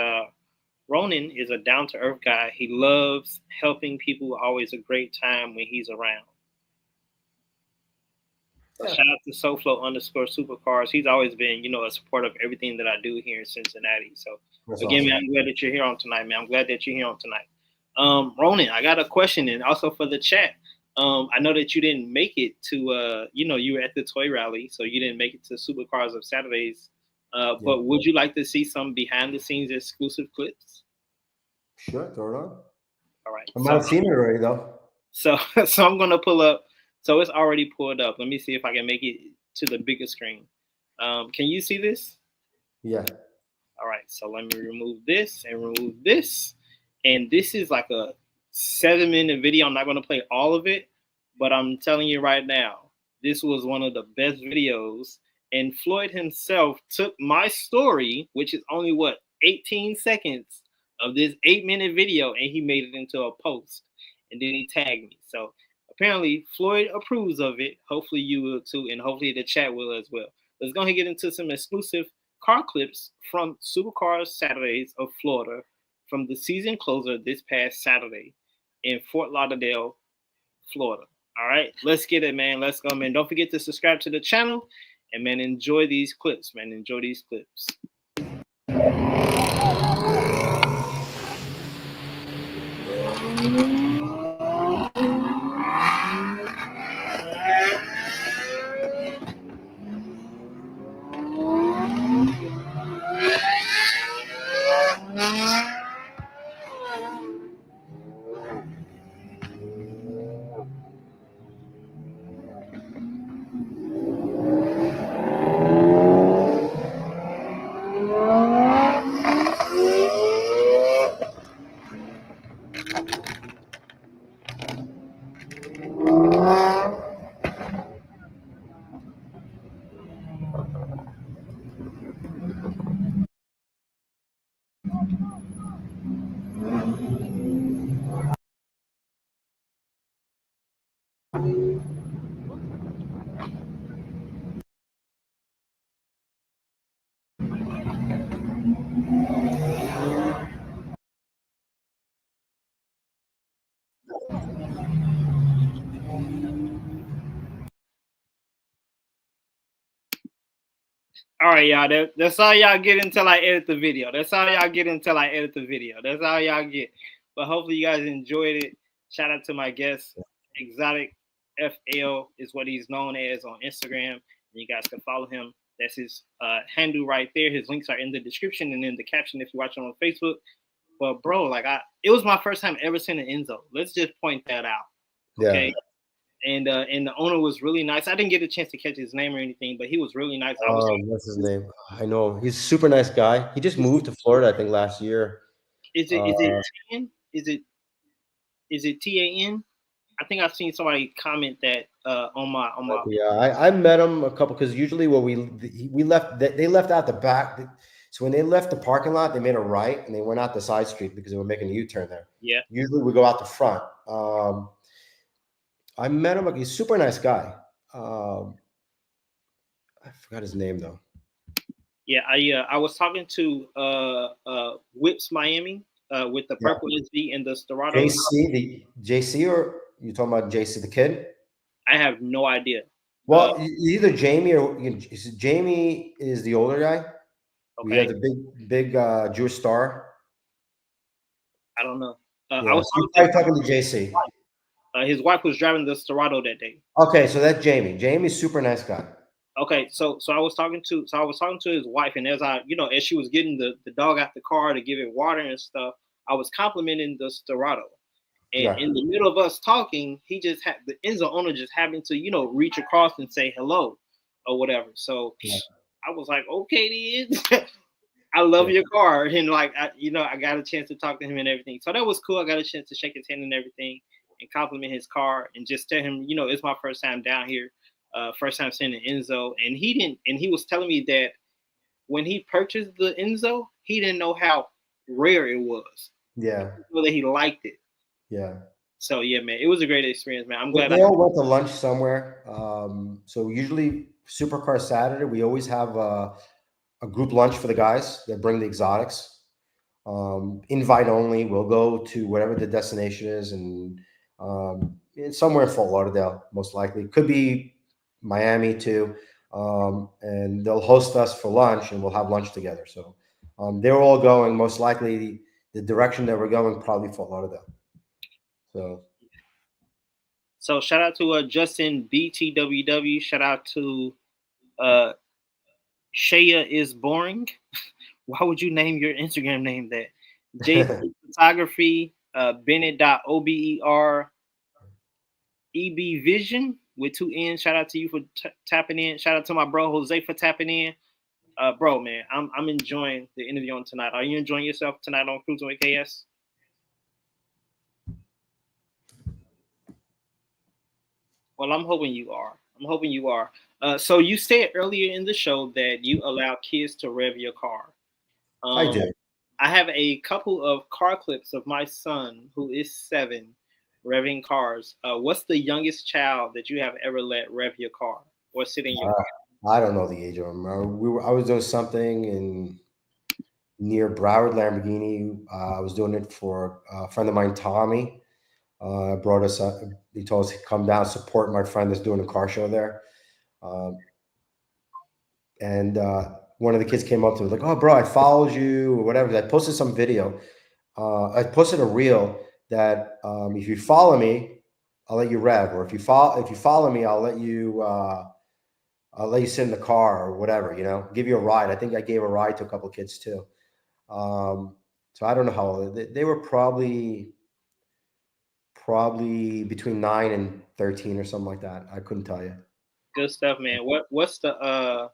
Ronen is a down-to-earth guy. He loves helping people. Always a great time when he's around. Yeah. Shout out to SoFlo_supercars. He's always been, a support of everything that I do here in Cincinnati. So that's again, awesome. Man, I'm glad that you're here on tonight, man. I'm glad that you're here on tonight. Ronen, I got a question, and also for the chat. I know that you didn't make it to, you were at the toy rally, so you didn't make it to Supercars of Saturdays. But would you like to see some behind-the-scenes exclusive clips? Sure, throw it on. All right. I might have seen it already, though. So I'm going to pull up. So it's already pulled up. Let me see if I can make it to the bigger screen. Can you see this? Yeah. All right. So let me remove this and remove this. And this is like a 7-minute video. I'm not going to play all of it, but I'm telling you right now, this was one of the best videos. And Floyd himself took my story, which is only 18 seconds of this 8-minute video, and he made it into a post. And then he tagged me. So apparently Floyd approves of it. Hopefully you will too, and hopefully the chat will as well. Let's go ahead and get into some exclusive car clips from Supercars Saturdays of Florida from the season closer this past Saturday in Fort Lauderdale, Florida. All right, let's get it, man. Let's go, man. Don't forget to subscribe to the channel, and man, enjoy these clips, man. Enjoy these clips. All right, y'all. That's all y'all get until I edit the video. That's all y'all get until I edit the video. That's all y'all get. But hopefully you guys enjoyed it. Shout out to my guest. Exotic FL is what he's known as on Instagram. And you guys can follow him. That's his handle right there. His links are in the description and in the caption if you're watching on Facebook. But bro, it was my first time ever seeing an Enzo. Let's just point that out. Okay. Yeah. And the owner was really nice. I didn't get a chance to catch his name or anything, but he was really nice. What's his name? I know he's a super nice guy. He just moved to Florida, I think, last year. Is it TAN? Is it TAN? I think I've seen somebody comment that on my. Yeah, I met him a couple because usually when we left, they left out the back. So when they left the parking lot, they made a right and they went out the side street because they were making a U-turn there. Yeah. Usually we go out the front. I met him. He's a super nice guy. I forgot his name though. Yeah, I was talking to Whips Miami with the purple SV and the Storado. JC, or you talking about JC the kid? I have no idea. Well, either Jamie or Jamie is the older guy. Okay. We have the big Jewish star. I don't know. I was talking to JC. His wife was driving the Storado that day. Okay, so that's Jamie. Jamie's super nice guy. Okay, so I was talking to his wife, and as as she was getting the dog out the car to give it water and stuff, I was complimenting the Storado. And Yeah. in the middle of us talking, he just had the Enzo owner just happened to, reach across and say hello or whatever. So Yeah. I was like, okay, then. I love Yeah. your car. And I got a chance to talk to him and everything. So that was cool. I got a chance to shake his hand and everything and compliment his car and just tell him, it's my first time down here. First time seeing the Enzo. And he was telling me that when he purchased the Enzo, he didn't know how rare it was. Yeah. So that he liked it. Yeah. So yeah, man, it was a great experience, man. I'm glad They all went to lunch somewhere. So usually Supercar Saturday, we always have a group lunch for the guys that bring the exotics. Invite only. We'll go to whatever the destination is, and it's somewhere in Fort Lauderdale, most likely. Could be Miami too. And they'll host us for lunch, and we'll have lunch together. So they're all going. Most likely, the direction that we're going, probably Fort Lauderdale. So shout out to Justin BTWW. Shout out to Shaya is boring. Why would you name your Instagram name that? JP Photography, Bennett.ober, EB Vision with 2 N's. Shout out to you for tapping in. Shout out to my bro Jose for tapping in. Bro, man, I'm enjoying the interview on tonight. Are you enjoying yourself tonight on Cruising with KS? Well, I'm hoping you are. So you said earlier in the show that you allow kids to rev your car. I do. I have a couple of car clips of my son, who is 7, revving cars. What's the youngest child that you have ever let rev your car or sit in your car? I don't know the age of them. I was doing something near Broward Lamborghini. I was doing it for a friend of mine, Tommy. Brought us up. He told us to come down, support my friend that's doing a car show there. And one of the kids came up to me like, "Oh, bro, I followed you," or whatever. I posted some video. I posted a reel that if you follow me, I'll let you rev, or if you follow me, I'll let you sit in the car or whatever. Give you a ride. I think I gave a ride to a couple of kids too. So I don't know how old they were. Probably between 9 and 13 or something like that. I couldn't tell you. Good stuff, man. What's the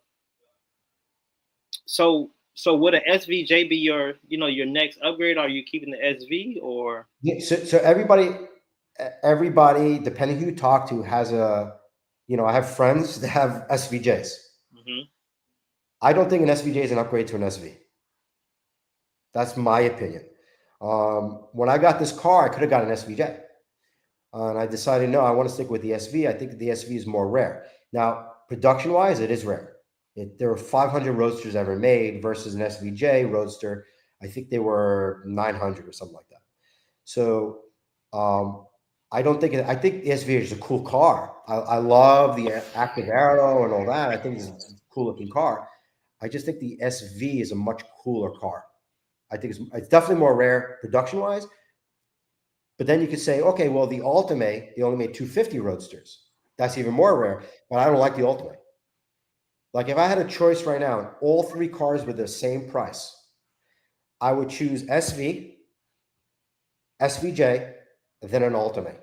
So would a SVJ be your next upgrade? Are you keeping the SV or? Yeah, so everybody, depending who you talk to, has I have friends that have SVJs. Mm-hmm. I don't think an SVJ is an upgrade to an SV. That's my opinion. When I got this car, I could have got an SVJ. And I decided, no, I want to stick with the SV. I think the SV is more rare. Now, production-wise, it is rare. There were 500 Roadsters ever made versus an SVJ Roadster. I think they were 900 or something like that. So I think the SV is a cool car. I love the active arrow and all that. I think it's a cool looking car. I just think the SV is a much cooler car. I think it's definitely more rare production-wise. But then you could say, okay, well, the Ultimate, they only made 250 Roadsters. That's even more rare. But I don't like the Ultimate. Like if I had a choice right now and all 3 cars were the same price, I would choose SV, SVJ, and then an Ultimate.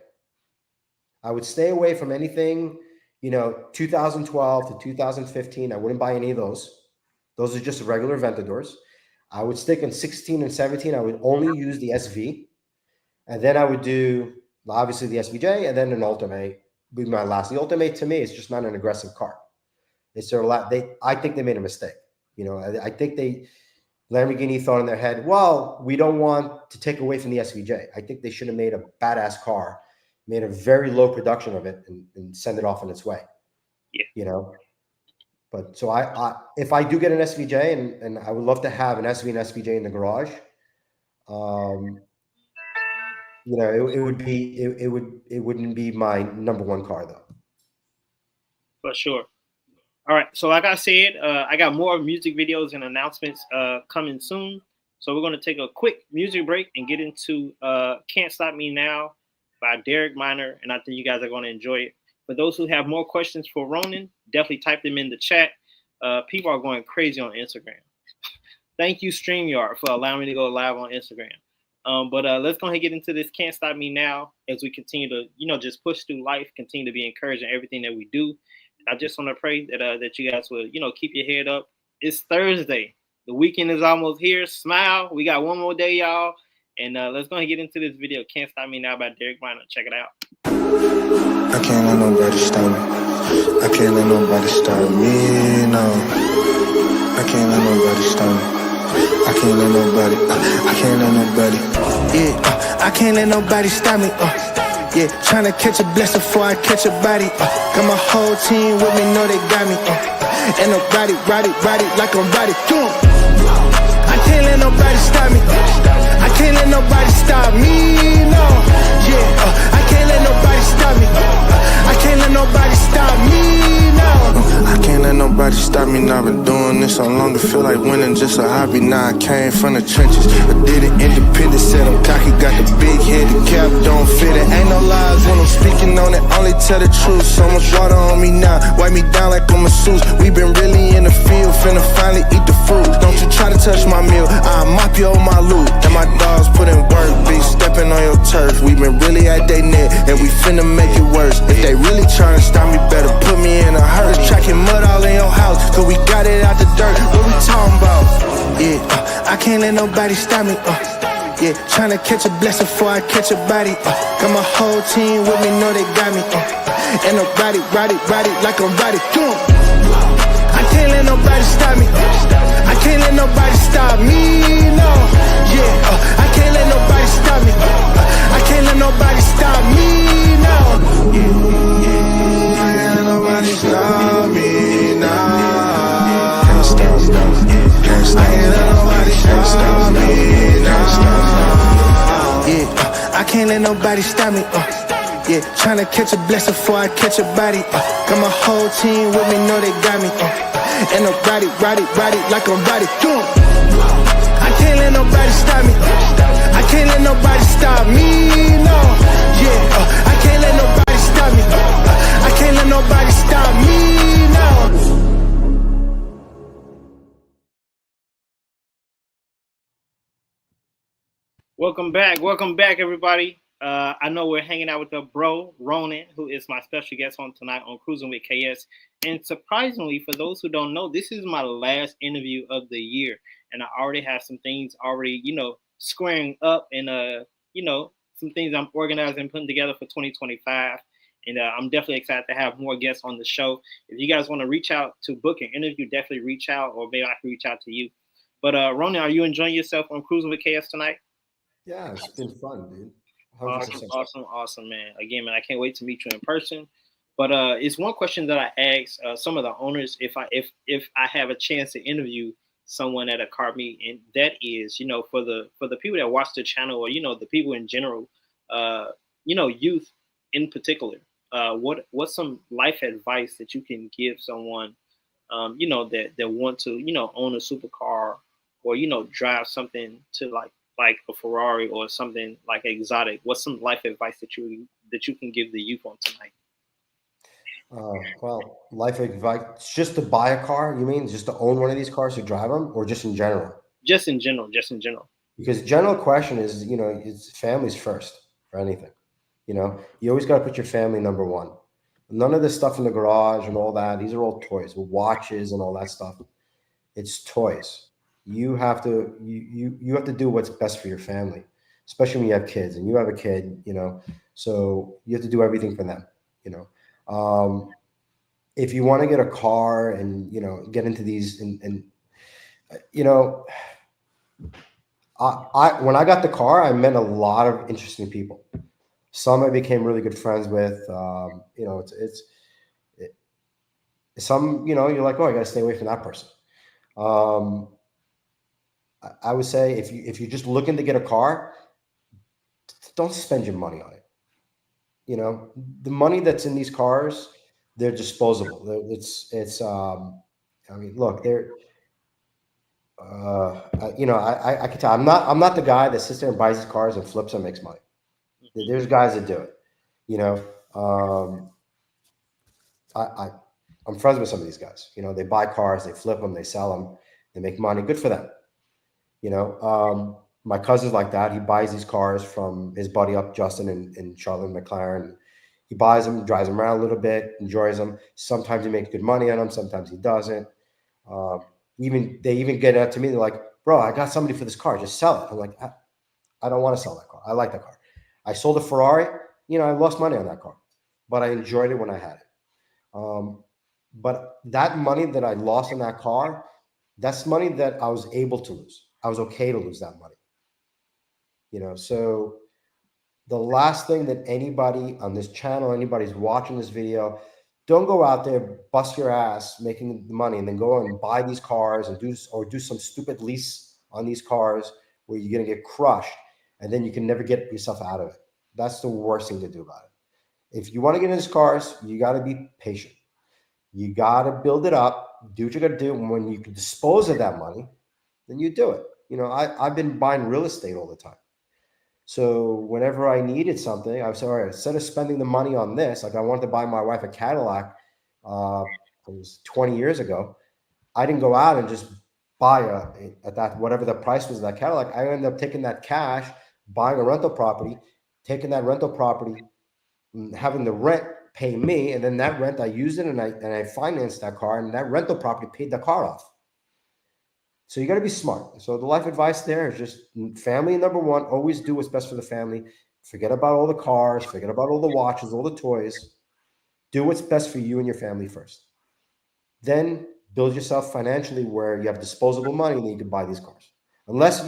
I would stay away from anything, 2012 to 2015. I wouldn't buy any of those. Those are just regular Aventadors. I would stick in 16 and 17. I would only use the SV. And then I would do, obviously, the SVJ, and then an Ultimate would be my last. The Ultimate, to me, is just not an aggressive car. I think they made a mistake. I think Lamborghini thought in their head, well, we don't want to take away from the SVJ. I think they should have made a badass car, made a very low production of it, and send it off on its way. Yeah. But so if I do get an SVJ, and I would love to have an SV and SVJ in the garage, it wouldn't be my number one car though. For sure. All right. So like I said, I got more music videos and announcements coming soon. So we're going to take a quick music break and get into Can't Stop Me Now by Derek Minor. And I think you guys are going to enjoy it. For those who have more questions for Ronen, definitely type them in the chat. People are going crazy on Instagram. Thank you, StreamYard, for allowing me to go live on Instagram. But let's go ahead and get into this Can't Stop Me Now as we continue to, just push through life, continue to be encouraged in everything that we do. I just want to pray that you guys will, keep your head up. It's Thursday. The weekend is almost here. Smile. We got one more day, y'all. And let's go ahead and get into this video. Can't Stop Me Now by Derek Minor. Check it out. I can't let nobody stop me. I can't let nobody stop me, no. I can't let nobody stop me. I can't let nobody, I can't let nobody. Yeah, I can't let nobody stop me. Yeah, tryna catch a blessing before I catch a body. Got my whole team with me, know they got me. And nobody ride it like I'm riding. I can't let nobody stop me. I can't let nobody stop me, no. Yeah, I can't let nobody stop me. I can't let nobody stop me, no. I can't let nobody stop me. Now been doing this so long to feel like winning just a hobby. Now I came from the trenches. I did it independent, said I'm cocky, got the big head, the cap don't fit it. Ain't no lies when I'm speaking on it, only tell the truth. So much water on me now, wipe me down like I'm a masseuse. We been really in the field, finna finally eat the fruit. Don't you try to touch my meal, I'll mop you on my loot. And my dogs put in work, bitch, stepping on your turf. We been really at they net, and we finna make it worse. If they really tryna stop me, better put me in a hearse. Tracking mud all in your house, cause we got it out the dirt. What we talking about? Yeah, I can't let nobody stop me. Yeah, tryna catch a blessing before I catch a body. Got my whole team with me, know they got me. And nobody ride it like I'm riding. I can't let nobody stop me. I can't let nobody stop me, no. Yeah, I can't let nobody stop me. I can't let nobody stop me, no. I can't let nobody stop me now. Can't stop, can't stop. I can't let nobody stop me now. Yeah, I can't let nobody stop me. Yeah, tryna catch a blessing before I catch a body. Got my whole team with me, know they got me. And nobody ride it like I'm riding. I can't let nobody stop me. I can't let nobody stop me, no. Yeah, I can't let nobody stop me. I can't let nobody stop me, no. Welcome back, everybody. I know we're hanging out with the bro, Ronen, who is my special guest on tonight on Cruising with KS. And surprisingly, for those who don't know, this is my last interview of the year. And I already have some things already, squaring up and, some things I'm organizing and putting together for 2025. And I'm definitely excited to have more guests on the show. If you guys want to reach out to book an interview, definitely reach out, or maybe I can reach out to you. But Ronen, are you enjoying yourself on Cruising with KS tonight? Yeah, it's been fun, dude. Awesome, man. Again, man, I can't wait to meet you in person. But it's one question that I asked some of the owners if I have a chance to interview someone at a car meet, and that is, for the people that watch the channel, or the people in general, youth in particular, what's some life advice that you can give someone, that want to own a supercar, or drive something to like a Ferrari or something like exotic? What's some life advice that you can give the youth on tonight? Well, life advice, just to buy a car, you mean just to own one of these cars to drive them, or just in general? Just in general. Because general question is, it's families first for anything. You always got to put your family number one. None of this stuff in the garage and all that, these are all toys, watches and all that stuff. It's toys. You have to you have to do what's best for your family, especially when you have kids, and you have a kid, so you have to do everything for them. If you want to get a car and get into these and I when I got the car, I met a lot of interesting people. Some I became really good friends with. Some you're like, oh, I got to stay away from that person. I would say if you're just looking to get a car, don't spend your money on it. The money that's in these cars, they're disposable. Look, they're, I can tell. I'm not the guy that sits there and buys his cars and flips and makes money. There's guys that do it. I'm friends with some of these guys. You know, they buy cars, they flip them, they sell them, they make money. Good for them. You know, my cousin's like that. He buys these cars from his buddy up, Justin, in Charlotte McLaren. He buys them, drives them around a little bit, enjoys them. Sometimes he makes good money on them, sometimes he doesn't. They even get out to me. They're like, "Bro, I got somebody for this car. Just sell it." I'm like, I don't want to sell that car. I like that car. I sold a Ferrari. You know, I lost money on that car, but I enjoyed it when I had it. But that money that I lost on that car, that's money that I was able to lose. I was okay to lose that money. You know, so the last thing that anybody on this channel, anybody's watching this video, don't go out there, bust your ass making the money and then go and buy these cars and do some stupid lease on these cars where you're going to get crushed and then you can never get yourself out of it. That's the worst thing to do about it. If you want to get into these cars, you got to be patient. You got to build it up, do what you got to do. And when you can dispose of that money, then you do it. You know, I've been buying real estate all the time. So whenever I needed something, I would say, all right, instead of spending the money on this, like I wanted to buy my wife a Cadillac, it was 20 years ago. I didn't go out and just buy at that, whatever the price was of that Cadillac. I ended up taking that cash, buying a rental property, taking that rental property, having the rent pay me, and then that rent I used it and I financed that car, and that rental property paid the car off. So you got to be smart. So the life advice there is just family number one. Always do what's best for the family. Forget about all the cars. Forget about all the watches, all the toys. Do what's best for you and your family first. Then build yourself financially where you have disposable money and you can buy these cars. Unless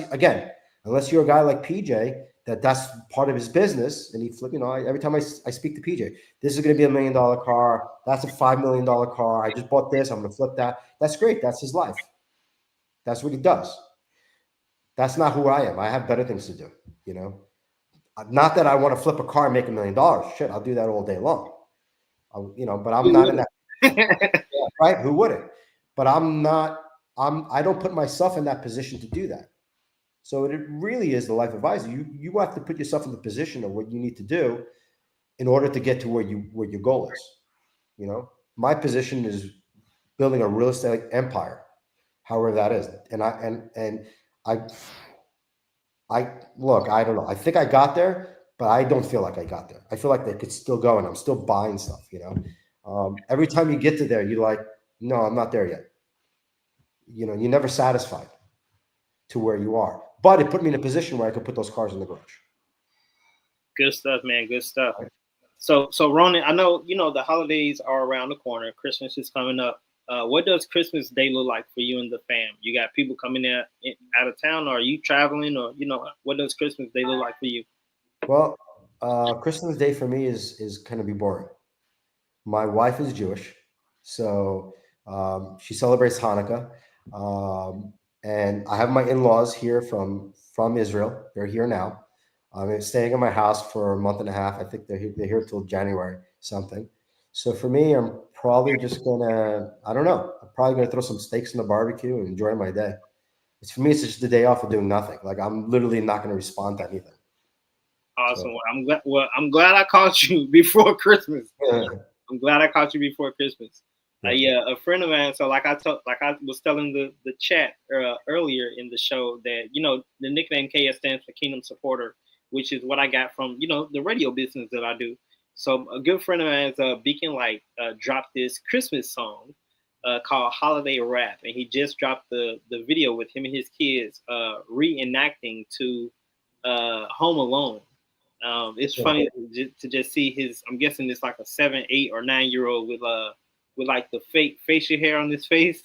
you're a guy like PJ, that's part of his business, and he flip. You know, every time I speak to PJ, this is going to be $1 million car. That's a $5 million car. I just bought this. I'm going to flip that. That's great. That's his life. That's what he does. That's not who I am. I have better things to do, you know. Not that I want to flip a car and make $1 million. Shit, I'll do that all day long. But I'm not in that. Yeah, right? Who wouldn't? But I don't put myself in that position to do that. So it really is the life advisor. You have to put yourself in the position of what you need to do in order to get to where your goal is. You know, my position is building a real estate empire, however that is. And I look, I don't know. I think I got there, but I don't feel like I got there. I feel like they could still go, and I'm still buying stuff, you know. Every time you get to there, you're like, no, I'm not there yet. You know, you're never satisfied to where you are. But it put me in a position where I could put those cars in the garage. Good stuff, man. Good stuff. So Ronen, I know, you know, the holidays are around the corner. Christmas is coming up. What does Christmas Day look like for you and the fam? You got people coming out of town, or are you traveling, or, you know, what does Christmas Day look like for you? Well, Christmas Day for me is kind of be boring. My wife is Jewish, so she celebrates Hanukkah. And I have my in-laws here from Israel. They're here now. I'm staying in my house for a month and a half. I think they're here till January something. So for me, I'm probably just gonna, I don't know. I'm probably gonna throw some steaks in the barbecue and enjoy my day. For me, it's just a day off of doing nothing. Like, I'm literally not gonna respond to anything. Awesome. So, I'm glad I caught you before Christmas. Yeah. I'm glad I caught you before Christmas. Yeah, a friend of mine. So like I was telling the chat earlier in the show that, you know, the nickname KS stands for Kingdom Supporter, which is what I got from, you know, the radio business that I do. So a good friend of mine, Beacon Light, dropped this Christmas song called Holiday Rap, and he just dropped the video with him and his kids reenacting to Home Alone. It's funny to just see his. I'm guessing it's like a 7, 8, or 9-year-old with like the fake facial hair on his face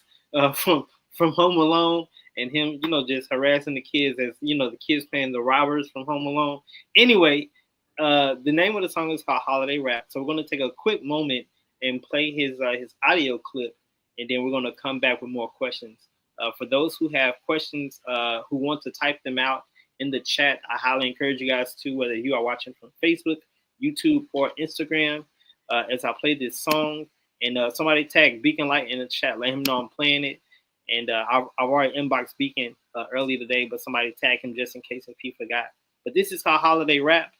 from Home Alone, and him, you know, just harassing the kids as, you know, the kids playing the robbers from Home Alone. Anyway, the name of the song is called Holiday Rap. So we're gonna take a quick moment and play his audio clip, and then we're gonna come back with more questions. For those who have questions, who want to type them out in the chat, I highly encourage you guys to, whether you are watching from Facebook, YouTube, or Instagram, as I play this song. And somebody tag Beacon Light in the chat. Let him know I'm playing it. And I've already inboxed Beacon early today, but somebody tag him just in case if he forgot. But this is called Holiday Rap,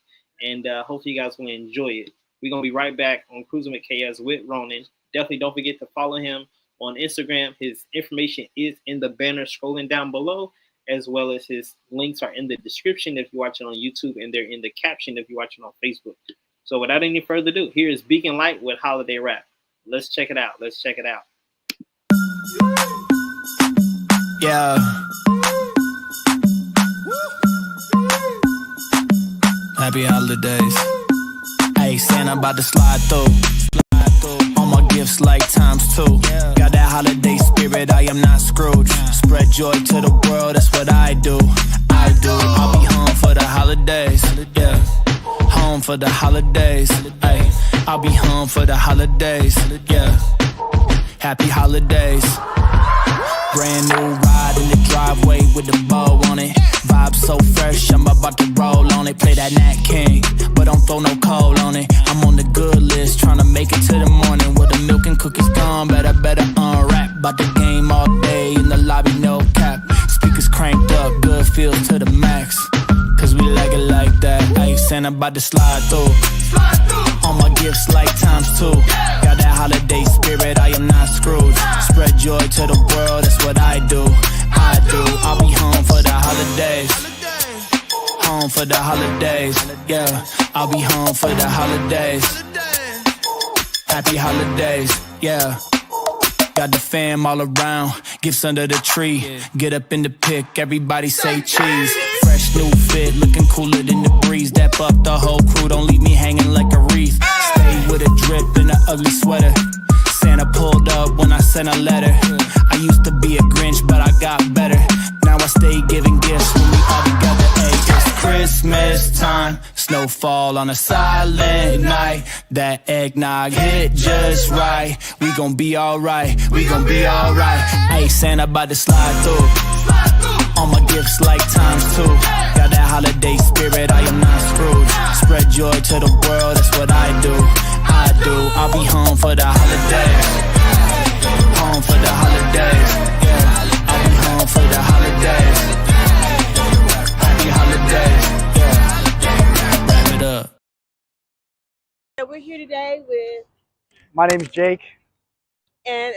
and hopefully you guys will enjoy it. We're going to be right back on Cruising with KS with Ronen Definitely don't forget to follow him on Instagram. His information is in the banner scrolling down below, as well as his links are in the description if you're watching on YouTube, and they're in the caption if you're watching on Facebook. So without any further ado, here is Beacon Light with Holiday Rap. Let's check it out. Let's check it out. Yeah. Happy holidays. Hey, Santa about to slide through. All my gifts like times two. Got that holiday spirit, I am not Scrooge. Spread joy to the world, that's what I do. I'll be home for the holidays. Yeah. Home for the holidays. Hey, I'll be home for the holidays. Yeah. Happy holidays. Brand new ride in the driveway with the bow on it. Vibe so fresh, I'm about to roll on it. Play that Nat King, but don't throw no cold on it. I'm on the good list, trying to make it to the morning. With the milk and cookies gone, better unwrap. About the game all day in the lobby, no cap. Speakers cranked up, good feels to the max. Cause we like it like that. Hey, Santa about to slide through. All my gifts like times two. Got that holiday spirit, I am not Scrooge. Spread joy to the world, that's what I do. I'll be home for the holidays. Home for the holidays. Yeah, I'll be home for the holidays. Happy holidays. Yeah. Got the fam all around, gifts under the tree. Get up in the pic, everybody say cheese. Fresh new fit, looking cooler than the breeze. Dap up the whole crew, don't leave me hanging like a wreath. Stay with a drip in an ugly sweater. Santa pulled up when I sent a letter. I used to be a Grinch, but I got better. Now I stay giving gifts when we all together. Hey, it's Christmas time, snowfall on a silent night. That eggnog hit just right. We gon' be alright, we gon' be alright. Hey, Santa about to slide through. All my gifts like times two. Got that holiday spirit, I am not Scrooge. Spread joy to the world, that's what I do. I'll be home for the holidays. Home for the holidays. Yeah, I'll be home for the holidays. Happy holidays. Yeah, wrap it up. We're here today with My name's Jake. and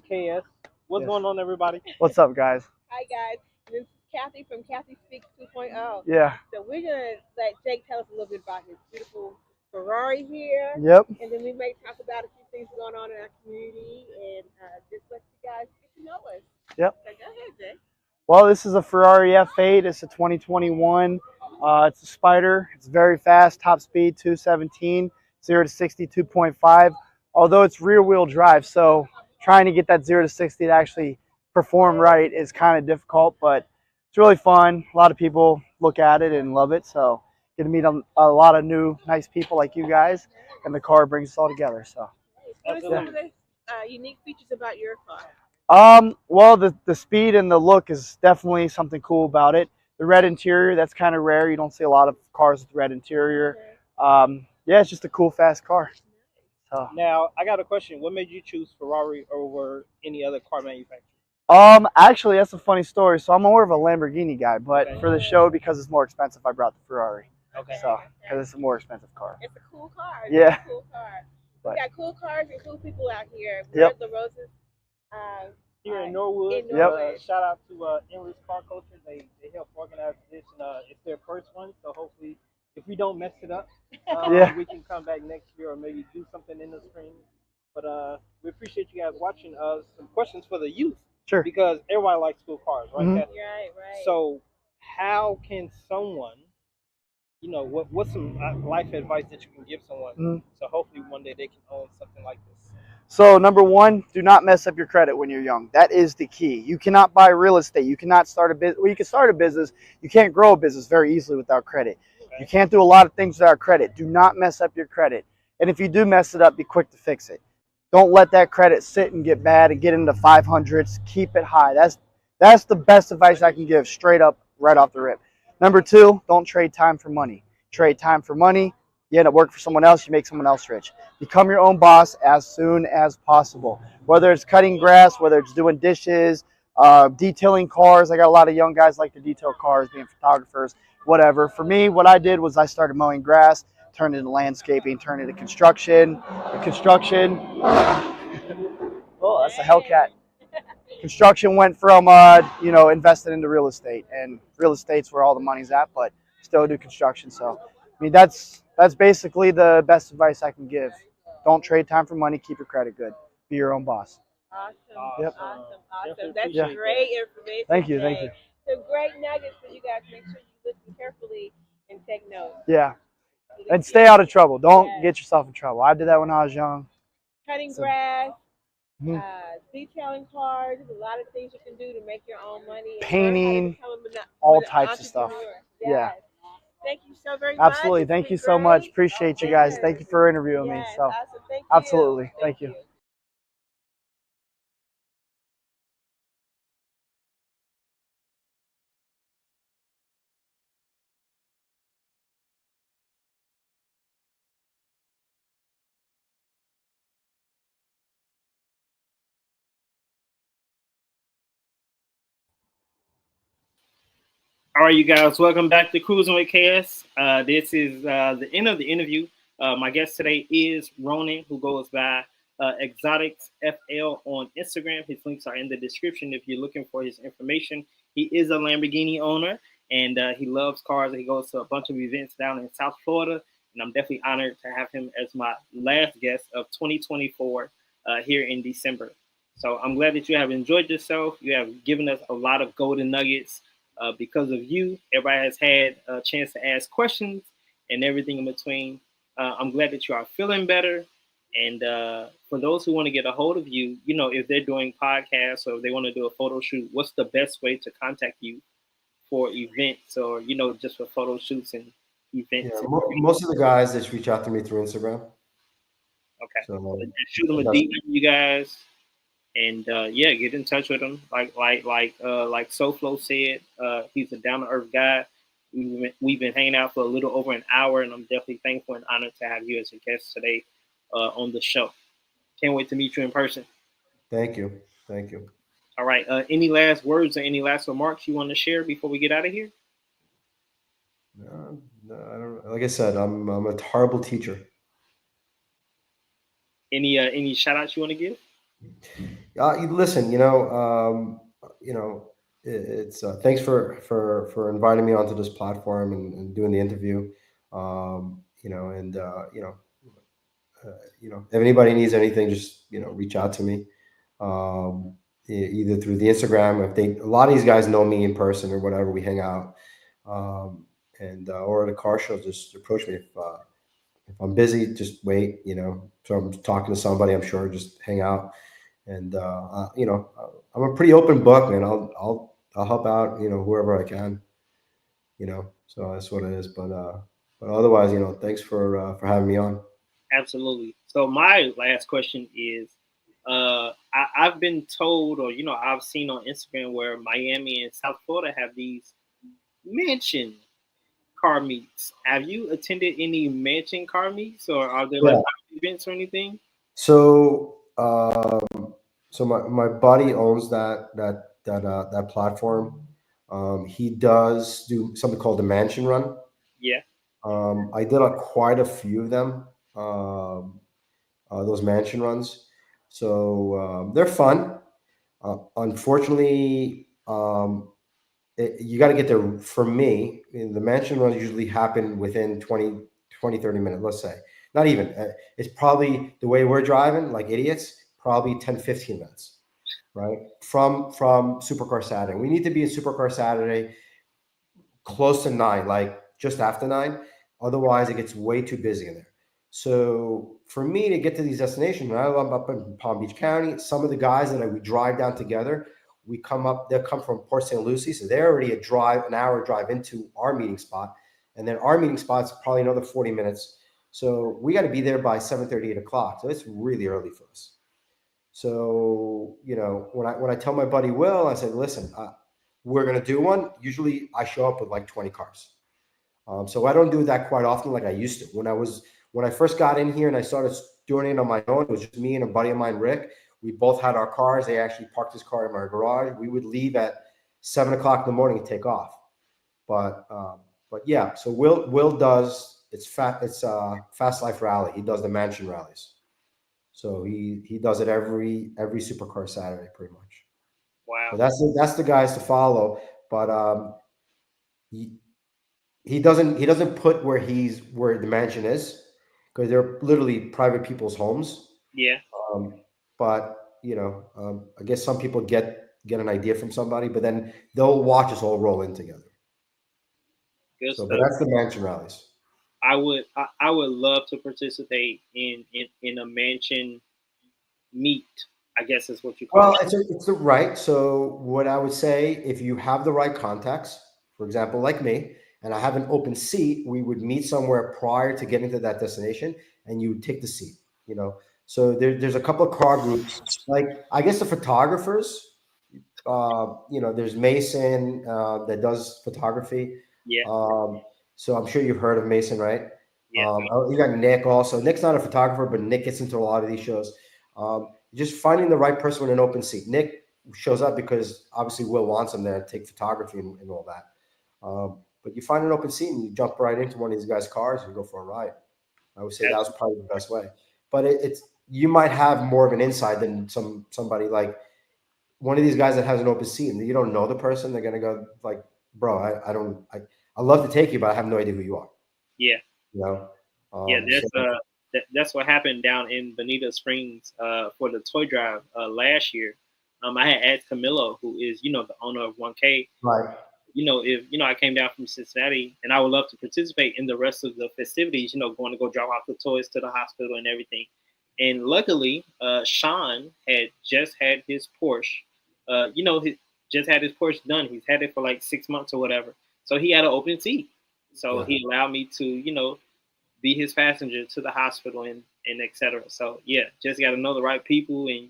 KS. What's going on, everybody? What's up, guys? hi guys. This is Kathy from Kathy Speaks 2.0. Yeah. So we're gonna let Jake tell us a little bit about his beautiful Ferrari here. Yep. And then we may talk about a few things going on in our community and just let you guys get to know us. Yep. So go ahead, Jake. Well, this is a Ferrari F8. It's a 2021. It's a Spider. It's very fast. Top speed 217. 0 to 60 2.5. Although it's rear-wheel drive, so trying to get that 0 to 60 to actually perform right is kind of difficult, but it's really fun. A lot of people look at it and love it, so get to meet a lot of new, nice people like you guys, and the car brings us all together. So, What are some of the unique features about your car? Well, the speed and the look is definitely something cool about it. The red interior, that's kind of rare. You don't see a lot of cars with red interior. Yeah, it's just a cool, fast car. So. Now, I got a question. What made you choose Ferrari over any other car manufacturer? Actually, that's a funny story. So I'm more of a Lamborghini guy, but for the show, because it's more expensive, I brought the Ferrari. Okay. So, because it's a more expensive car. It's a cool car. Yeah. It's a cool car. But, We got cool cars and cool people out here. We're at the Roses. Here in Norwood. In Norwood. Shout out to Endless Car Culture. They help organize this. It's their first one, so hopefully, if we don't mess it up, we can come back next year or maybe do something in the spring. But we appreciate you guys watching. Some questions for the youth. Sure. Because everybody likes cool cars, right? Mm-hmm. Kathy? Right. So, how can someone, what's some life advice that you can give someone? So hopefully one day they can own something like this. So number one, do not mess up your credit when you're young. That is the key. You cannot buy real estate. You cannot start a business. Well, you can start a business. You can't grow a business very easily without credit. Okay. You can't do a lot of things without credit. Do not mess up your credit. And if you do mess it up, be quick to fix it. Don't let that credit sit and get bad and get into 500s. Keep it high. That's the best advice I can give, straight up, right off the rip. Number two, don't trade time for money. Trade time for money. You end up working for someone else, you make someone else rich. Become your own boss as soon as possible. Whether it's cutting grass, whether it's doing dishes, detailing cars. I got a lot of young guys like to detail cars, being photographers, whatever. For me, what I did was I started mowing grass, turned into landscaping, turned into construction. Oh, that's a Hellcat. Construction went from investing into real estate, and real estate's where all the money's at, but still do construction. So, I mean, that's basically the best advice I can give. Don't trade time for money. Keep your credit good. Be your own boss. Awesome. Yep. Awesome. That's Yeah. great information. Thank you. Thank you. Some great nuggets for you guys. Make sure you listen carefully and take notes. Yeah. And stay out of trouble. Don't get yourself in trouble. I did that when I was young. Cutting grass, Mhm. detailing cars. There's a lot of things you can do to make your own money. And Painting, learn how to become all an types of stuff. entrepreneur. Yeah. Thank you so very much. Absolutely. It's Thank been you so much. great. Appreciate you guys. Thank you for interviewing me. Yes, So, awesome. Thank you. absolutely. Thank you. All right, you guys, welcome back to Cruising with KS. This is the end of the interview. My guest today is Ronen, who goes by Exotics FL on Instagram. His links are in the description if you're looking for his information. He is a Lamborghini owner, and he loves cars. He goes to a bunch of events down in South Florida, and I'm definitely honored to have him as my last guest of 2024 here in December. So I'm glad that you have enjoyed yourself. You have given us a lot of golden nuggets. Because of you, everybody has had a chance to ask questions and everything in between. I'm glad that you are feeling better. And for those who want to get a hold of you, if they're doing podcasts or if they want to do a photo shoot, what's the best way to contact you for events or, just for photo shoots and events? Yeah, most of the guys just reach out to me through Instagram. Okay. So just shoot them a DM, you guys. And get in touch with him. Like SoFlo said, he's a down to earth guy. We've been hanging out for a little over an hour, and I'm definitely thankful and honored to have you as a guest today on the show. Can't wait to meet you in person. Thank you. Thank you. All right. Any last words or any last remarks you want to share before we get out of here? No, I don't. Like I said, I'm a horrible teacher. Any shout outs you want to give? Listen, it's thanks for inviting me onto this platform and doing the interview. If anybody needs anything, just reach out to me. Either through the Instagram, a lot of these guys know me in person or whatever, we hang out, or at a car show, just approach me. If I'm busy, just wait. So I'm talking to somebody, I'm sure, just hang out. And I'm a pretty open book, man. I'll help out, whoever I can. So that's what it is. But otherwise, thanks for having me on. Absolutely. So my last question is, I've been told, or I've seen on Instagram where Miami and South Florida have these mansion car meets. Have you attended any mansion car meets, or are there like events or anything? So my buddy owns that platform. He does do something called the Mansion Run. Yeah. I did quite a few of them. Those mansion runs. So they're fun. Unfortunately, you got to get there. For me, the mansion runs usually happen within 20, 30 minutes, let's say. Not even. It's probably, the way we're driving like idiots, probably 10, 15 minutes, right? From Supercar Saturday. We need to be in Supercar Saturday close to 9, like just after 9. Otherwise, it gets way too busy in there. So for me to get to these destinations, when I'm up in Palm Beach County, some of the guys that we drive down together, they'll come from Port St. Lucie. So they're already an hour drive into our meeting spot. And then our meeting spot's probably another 40 minutes. So we got to be there by 7:30, 8 o'clock. So it's really early for us. So, when I tell my buddy Will, I said, listen, we're going to do one. Usually I show up with like 20 cars. So I don't do that quite often like I used to. When I first got in here and I started doing it on my own, it was just me and a buddy of mine, Rick. We both had our cars. They actually parked his car in my garage. We would leave at 7 o'clock in the morning and take off. But yeah, so Will does, it's Fast Life Rally. He does the mansion rallies. So he does it every Supercar Saturday, pretty much. Wow. So that's the guys to follow. But he doesn't put where the mansion is, because they're literally private people's homes. Yeah. But I guess some people get an idea from somebody, but then they'll watch us all roll in together. Good So, stuff. but that's the mansion rallies. I would love to participate in a mansion meet, I guess is what you call Well, it. it's the right. So what I would say, if you have the right contacts, for example, like me, and I have an open seat, we would meet somewhere prior to getting to that destination, and you would take the seat. So there's a couple of car groups, like I guess the photographers. There's Mason that does photography. Yeah. So I'm sure you've heard of Mason, right? Yeah. You got Nick also. Nick's not a photographer, but Nick gets into a lot of these shows. Just finding the right person with an open seat. Nick shows up because obviously Will wants him there to take photography and all that. But you find an open seat and you jump right into one of these guys' cars and go for a ride. I would say that was probably the best way. But it's you might have more of an insight than somebody like one of these guys that has an open seat and you don't know the person. They're gonna go like, bro, I love to take you, but I have no idea who you are. Yeah. Yeah, that's what happened down in Bonita Springs for the toy drive last year. I had asked Camilo, who is the owner of 1K, right? If I came down from Cincinnati, and I would love to participate in the rest of the festivities. Going to go drop off the toys to the hospital and everything. And luckily, Sean had just had his Porsche. He just had his Porsche done. He's had it for like 6 months or whatever. So he had an open seat. So he allowed me to, be his passenger to the hospital and et cetera. So yeah, just got to know the right people and,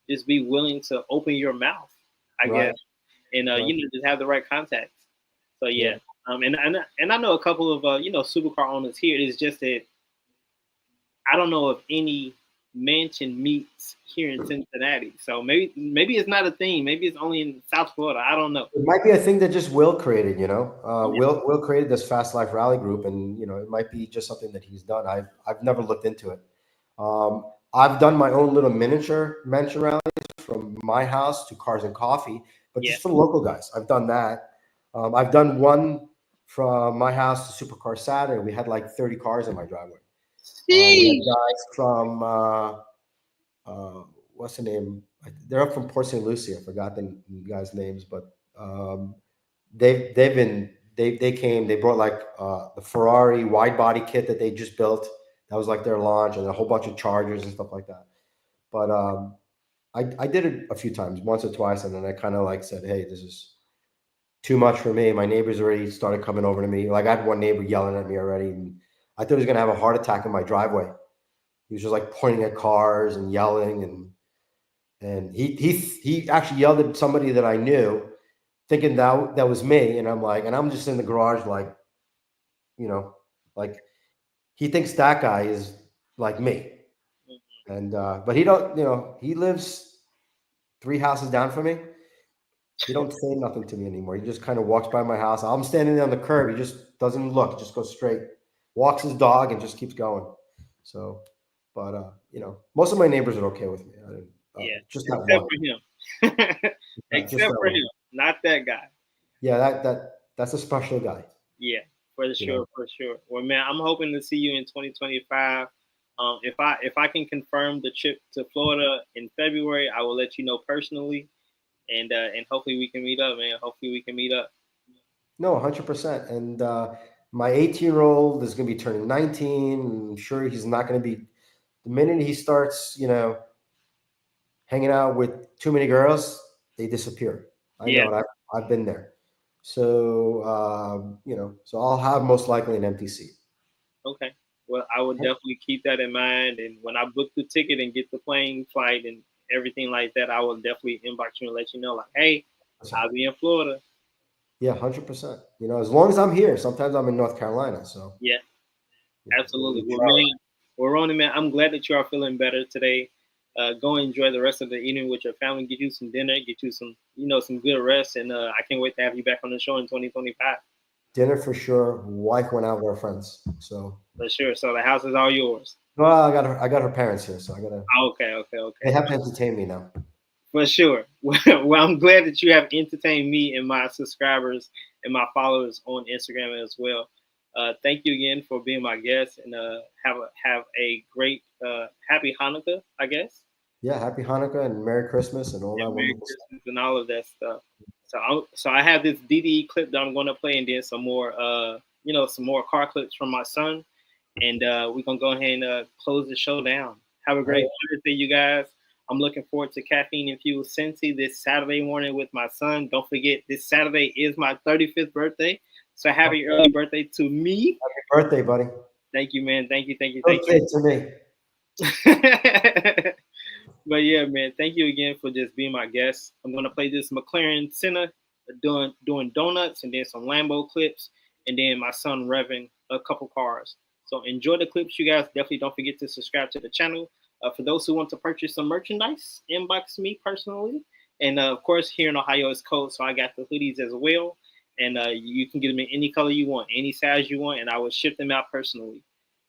just be willing to open your mouth, I guess. And, just have the right contacts. So yeah. And I know a couple of, supercar owners here. It's just that I don't know of any mansion meets here in Cincinnati. So maybe it's not a thing. Maybe it's only in South Florida. I don't know. It might be a thing that just Will created, Will created this Fast Life Rally group, and it might be just something that he's done. I've never looked into it. I've done my own little miniature mansion rallies from my house to Cars and Coffee, but just for the local guys. I've done that. I've done one from my house to Supercar Saturday. We had like 30 cars in my driveway. We had guys from what's the name? They're up from Port St. Lucie. I forgot the guys' names, but they came. They brought like the Ferrari wide body kit that they just built. That was like their launch, and a whole bunch of Chargers and stuff like that. But I did it a few times, once or twice, and then I kind of like said, "Hey, this is too much for me." My neighbors already started coming over to me. Like I had one neighbor yelling at me already, and I thought he was gonna have a heart attack in my driveway. He was just like pointing at cars and yelling, and he actually yelled at somebody that I knew, thinking that was me. And I'm just in the garage, like he thinks that guy is like me. And but he lives 3 houses down from me. He don't say nothing to me anymore. He just kind of walks by my house. I'm standing on the curb. He just doesn't look, just goes straight, walks his dog and just keeps going. So, but most of my neighbors are okay with me. Just not except one. for him. Except for him, not that guy. Yeah, that's a special guy. Yeah, for sure. Well, man, I'm hoping to see you in 2025. If I can confirm the trip to Florida in February, I will let you know personally, and hopefully we can meet up, man. Hopefully we can meet up. No, 100%. And my 18-year-old is going to be turning 19. I'm sure he's not going to be. The minute he starts, hanging out with too many girls, they disappear. I know it. I've been there. So so I'll have most likely an empty seat. Okay. Well, I will definitely keep that in mind. And when I book the ticket and get the plane flight and everything like that, I will definitely inbox you and let you know, like, hey, I'll be in Florida. Yeah, 100%. As long as I'm here. Sometimes I'm in North Carolina. So yeah, absolutely. Well, Ronen, man, I'm glad that you are feeling better today. Go enjoy the rest of the evening with your family. Get you some dinner. Get you some, some good rest. And I can't wait to have you back on the show in 2025. Dinner for sure. Wife went out with her friends. So for sure. So the house is all yours. Well, I got her parents here, so I gotta. Okay. They have to entertain me now. For sure. Well, I'm glad that you have entertained me and my subscribers and my followers on Instagram as well. Thank you again for being my guest, and have a great happy Hanukkah, I guess. Yeah, happy Hanukkah and Merry Christmas and all that Merry wonderful stuff. Christmas and all of that stuff. So I have this DDE clip that I'm going to play, and then some more some more car clips from my son, and we're gonna go ahead and close the show down. Have a great Thursday, you guys. I'm looking forward to Caffeine Infused Cincy this Saturday morning with my son. Don't forget, this Saturday is my 35th birthday. So happy early birthday to me. Happy birthday, buddy. Thank you, man. Thank you. Birthday to me. But yeah, man, thank you again for just being my guest. I'm gonna play this McLaren Senna doing donuts, and then some Lambo clips, and then my son revving a couple cars. So enjoy the clips, you guys. Definitely don't forget to subscribe to the channel. For those who want to purchase some merchandise, inbox me personally. And of course, here in Ohio, it's cold, so I got the hoodies as well. And you can get them in any color you want, any size you want, and I will ship them out personally.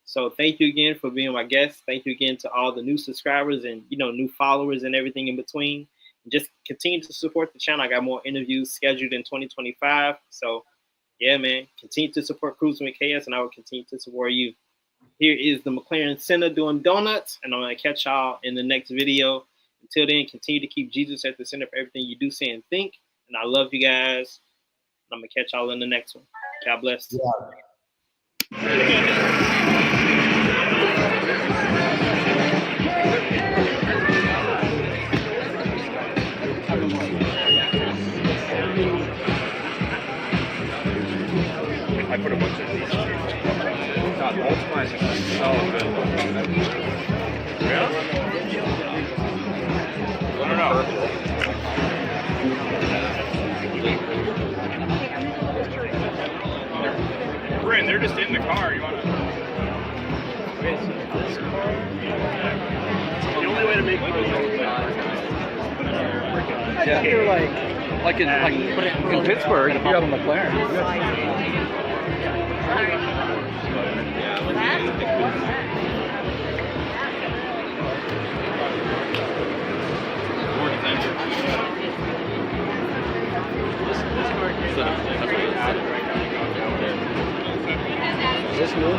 So thank you again for being my guest. Thank you again to all the new subscribers and new followers and everything in between. Just continue to support the channel. I got more interviews scheduled in 2025. So yeah, man, continue to support Kruisin with KS, and I will continue to support you. Here is the McLaren Senna doing donuts, and I'm going to catch y'all in the next video. Until then, continue to keep Jesus at the center for everything you do, say, and think. And I love you guys. I'm going to catch y'all in the next one. God bless. I put a bunch of these. God, Ultimizing is so good. Really? I don't know. Bryn, they're just in the car. You want to? The only way to make those. Yeah, you're like in Pittsburgh, if you have a McLaren. Is this new?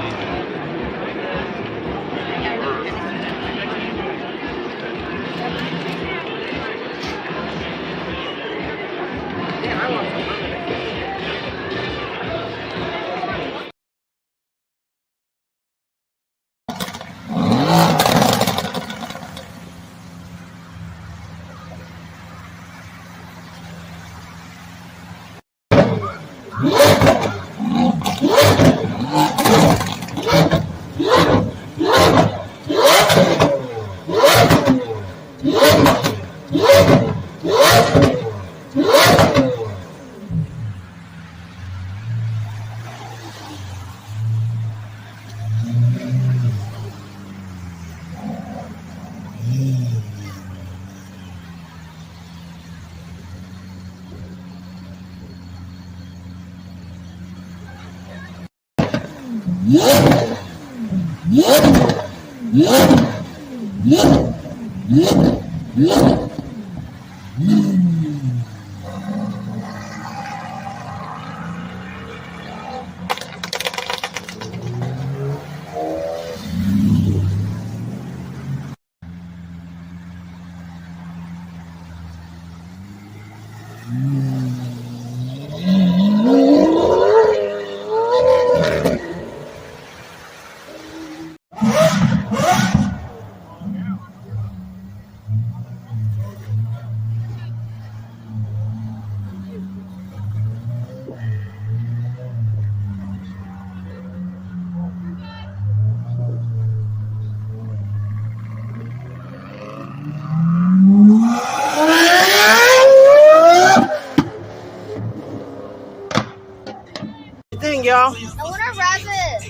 Thing, y'all. I want to wrap it.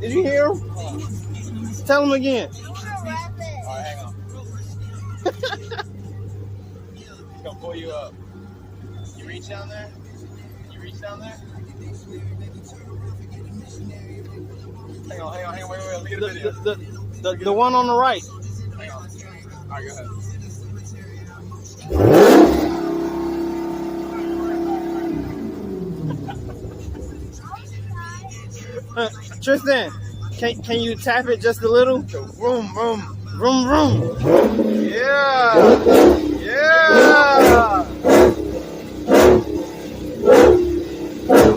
Did you hear him? Tell him again. I want to wrap it. All right, hang on. He's gonna pull you up. You reach down there? You reach down there? Hang on. The one on the right. Hang on. All right, go ahead. Tristan, can you tap it just a little? Vroom, vroom. Vroom, vroom. Yeah. Yeah.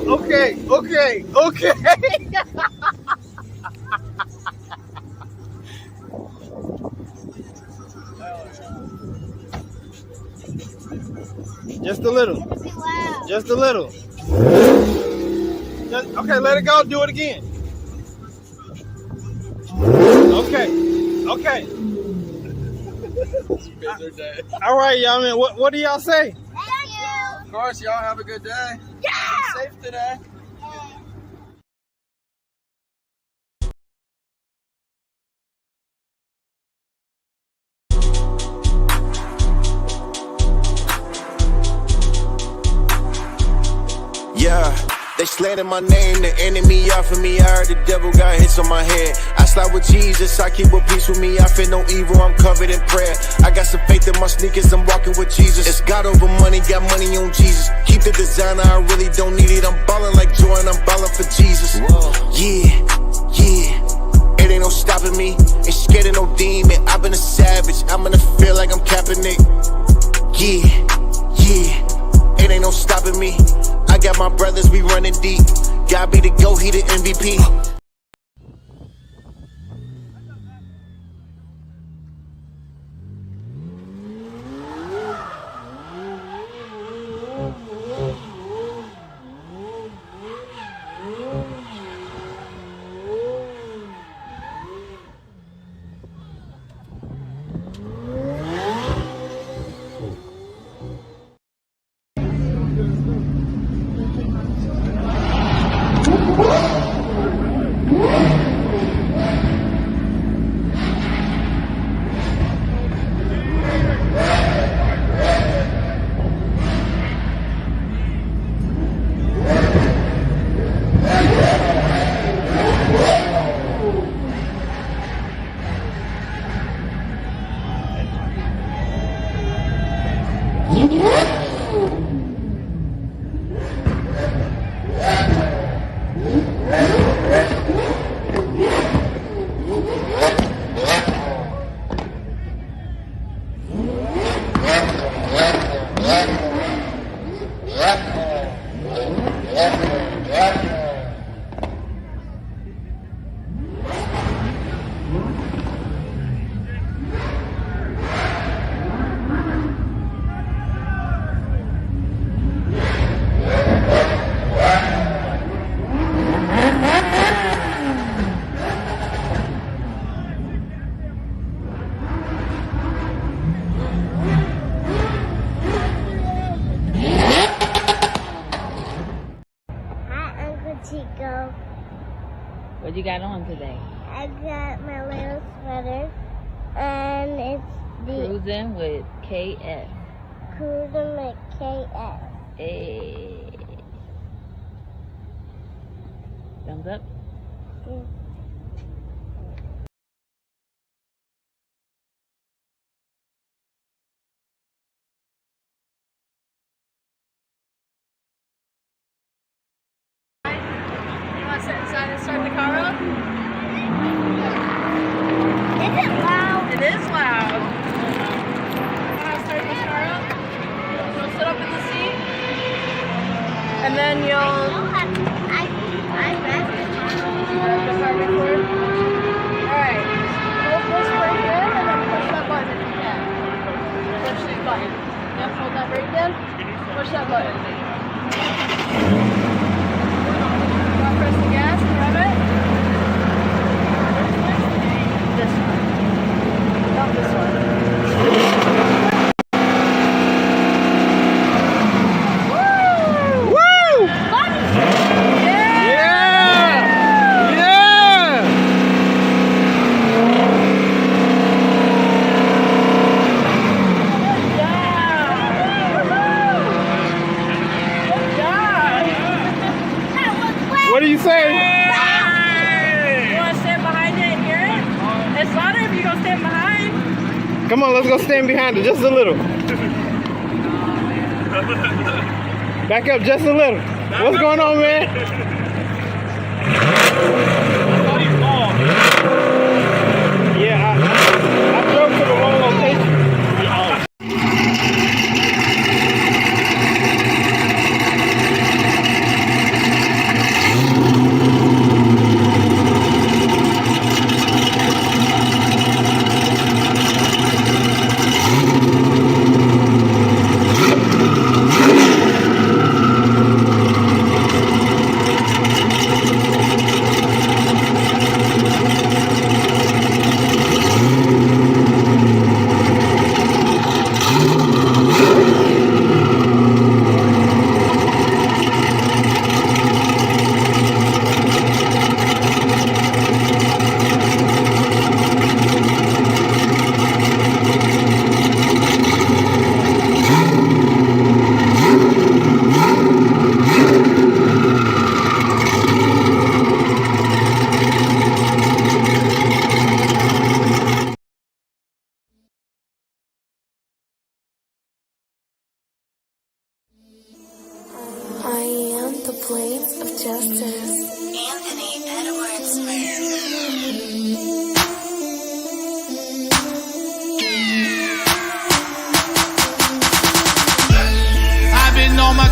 Okay. Just a little. Just a little. Okay, let it go. Do it again. Okay. All right, y'all, man. What do y'all say? Of course, y'all have a good day. Yeah. Be safe today. Yeah, they slandered my name, the enemy out for me. I heard the devil got hits on my head. I slide with Jesus, I keep a peace with me. I fear no evil, I'm covered in prayer. I got some faith in my sneakers, I'm walking with Jesus. It's God over money, got money on Jesus. Keep the designer, I really don't need it. I'm ballin' like Jordan, I'm ballin' for Jesus. Yeah. It ain't no stopping me, ain't scared of no demon. I've been a savage, I'm gonna feel like I'm Kaepernick. Yeah. It ain't no stopping me. I got my brothers, we running deep. God be the GOAT, he the MVP. What you got on today? I got my little sweater, and it's the Kruisin with KS. Kruisin with KS. Hey. Thumbs up? Yeah. Sit inside and start the car up? Is it loud? It is loud. Want to start this car up? You'll sit up in the seat, and then you'll. I read the car before. All right. Hold this right there, and then push that button if you can. Push the button. Yep. Hold that right there. Push that button. Press the gas, grab it. This one. Not this one. Woo! Woo! Yeah! What do you say? You want to stand behind it and stand behind. Come on, let's go stand behind her just a little. Back up just a little. What's going on, man? Yeah, I drove to the wrong location.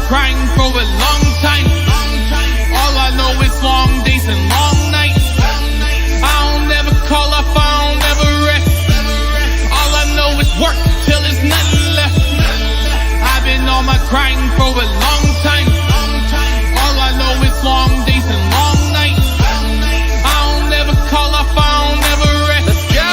Crying for a long time. All I know is long days and long nights. I don't never call off, I don't never rest. All I know is work till there's nothing left. I've been on my crying for a long time. All I know is long days and long nights. I don't never call off, I don't never rest. Let's go.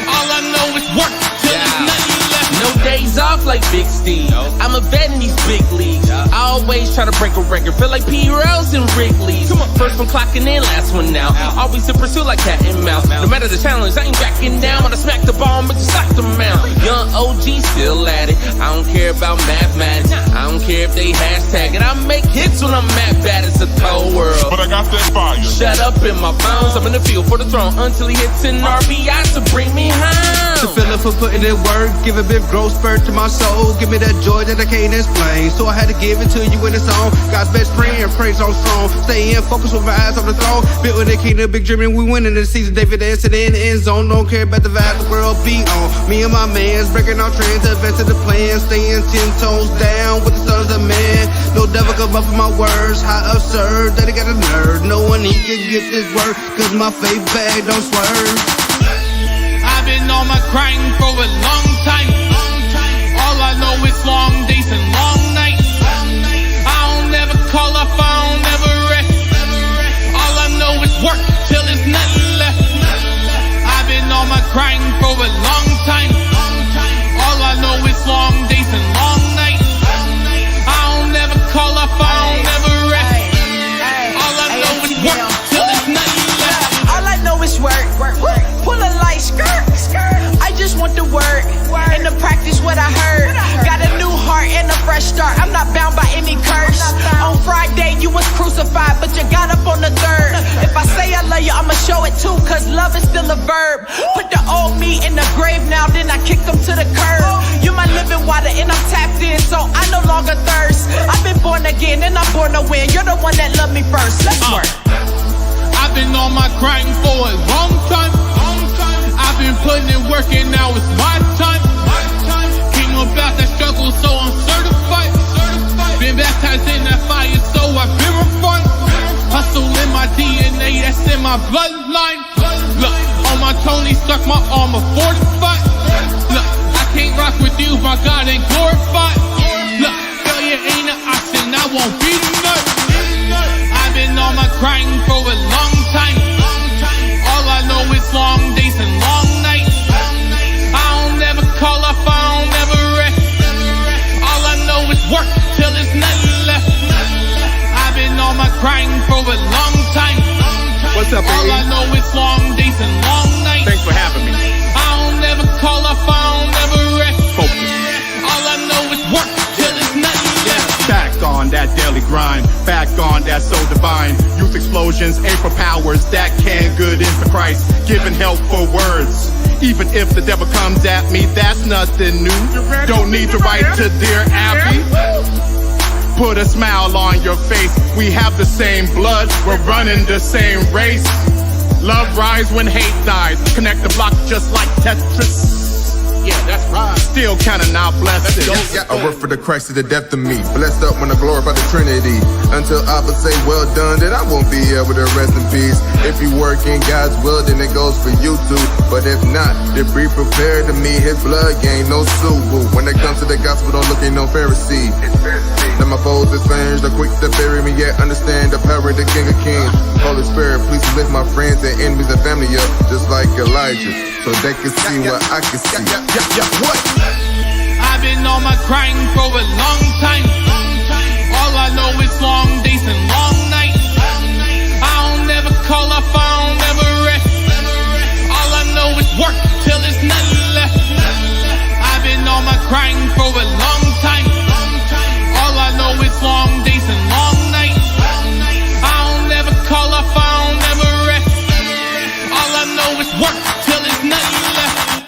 All I know is work till there's nothing left. No days off like Big Steve. I'm a vet in these big leagues. I always try to break a record. Feel like P. Rose and Wrigley's. First one clocking in, last one out. Always in pursuit like cat and mouse. No matter the challenge, I ain't backing down. When I smack the ball, make you sock the mouth. Young OG still at it. I don't care about mathematics. I don't care if they hashtag it. I make hits when I'm at bat. It's a cold world, but I got that fire. Shut up in my bones. I'm in the field for the throne until he hits an RBI to bring me home. The feeling for putting in work, give a big growth spurt to my soul. Give me that joy that I can't explain. So I had to give it to you in a song. God's best friend, praise on strong. Stay in focus with my eyes on the throne. Built with a kingdom, big dreaming, we winning the season. David dancing in the end zone. Don't care about the vibe the world be on. Me and my mans breaking our trends, advancing the plan. Staying 10 toes down with the sons of man. No devil come up for my words. How absurd that he got a nerd. No one he can get this word, cause my faith bag don't swerve. I've been on my crying for a long time. All I know is long days and long nights. I don't never call off, I don't never rest. All I know is work till there's nothing left. I've been on my crying for a long time. All I know is long days and long nights. I don't never call off, I don't never rest. All I know is work till there's nothing left. All I know is work. Pull a light skirt. I just want the word and to practice what I heard. Got a new heart and a fresh start. I'm not bound by any curse. On Friday you was crucified, but you got up on the third. If I say I love you, I'ma show it too, cause love is still a verb. Put the old me in the grave now, then I kick them to the curb. You're my living water and I'm tapped in, so I no longer thirst. I've been born again and I'm born to win. You're the one that loved me first. Let's work. I've been on my crying for a long time. I've been putting in work and now it's my time. Came about that struggle, so I'm certified. Been baptized in that fire, so I verify. Hustle in my DNA, that's in my bloodline. Look, on my Tony stuck, my armor fortified. Look, I can't rock with you, my God ain't glorified. Look, failure ain't an option, I won't be denied. I've been on my crying for a long time. All I know is long days and long nights. I don't never call off, I don't never rest. All I know is work till there's nothing left. I've been on my crying for a long time. What's up, All I know is long days and long nights. Thanks for having me. I don't never call off, I don't never rest. Focus. All I know is work till there's nothing left. Back on that daily grind, back on that so divine. Youth explosions, aim for powers that can good in for Christ. Giving help for words, Even if the devil comes at me, that's nothing new. Don't need to write to Dear Abby. Put a smile on your face. We have the same blood, we're running the same race. Love rise when hate dies. Connect the block just like Tetris. Yeah, that's right. Still counting out blessings. I work for the Christ to the death of me. Blessed up when I glorify the Trinity. Until Abba say well done, then I won't be able to rest in peace. If you work in God's will, then it goes for you too. But if not, then be prepared to meet his blood gang, no suit. When it comes to the gospel, don't look at no Pharisee. Now my foes is fans, they're quick to bury me, yet understand the power of the King of Kings. Holy Spirit, please lift my friends and enemies and family up, just like Elijah, so they can see what I can see. What? I've been on my grind for a long time. All I know is long days and long nights. I don't never call off, I don't never rest. All I know is work till there's nothing left. I've been on my grind for a long time. All I know is long days and long nights. I don't never call off, I don't never rest. All I know is work till there's nothing left.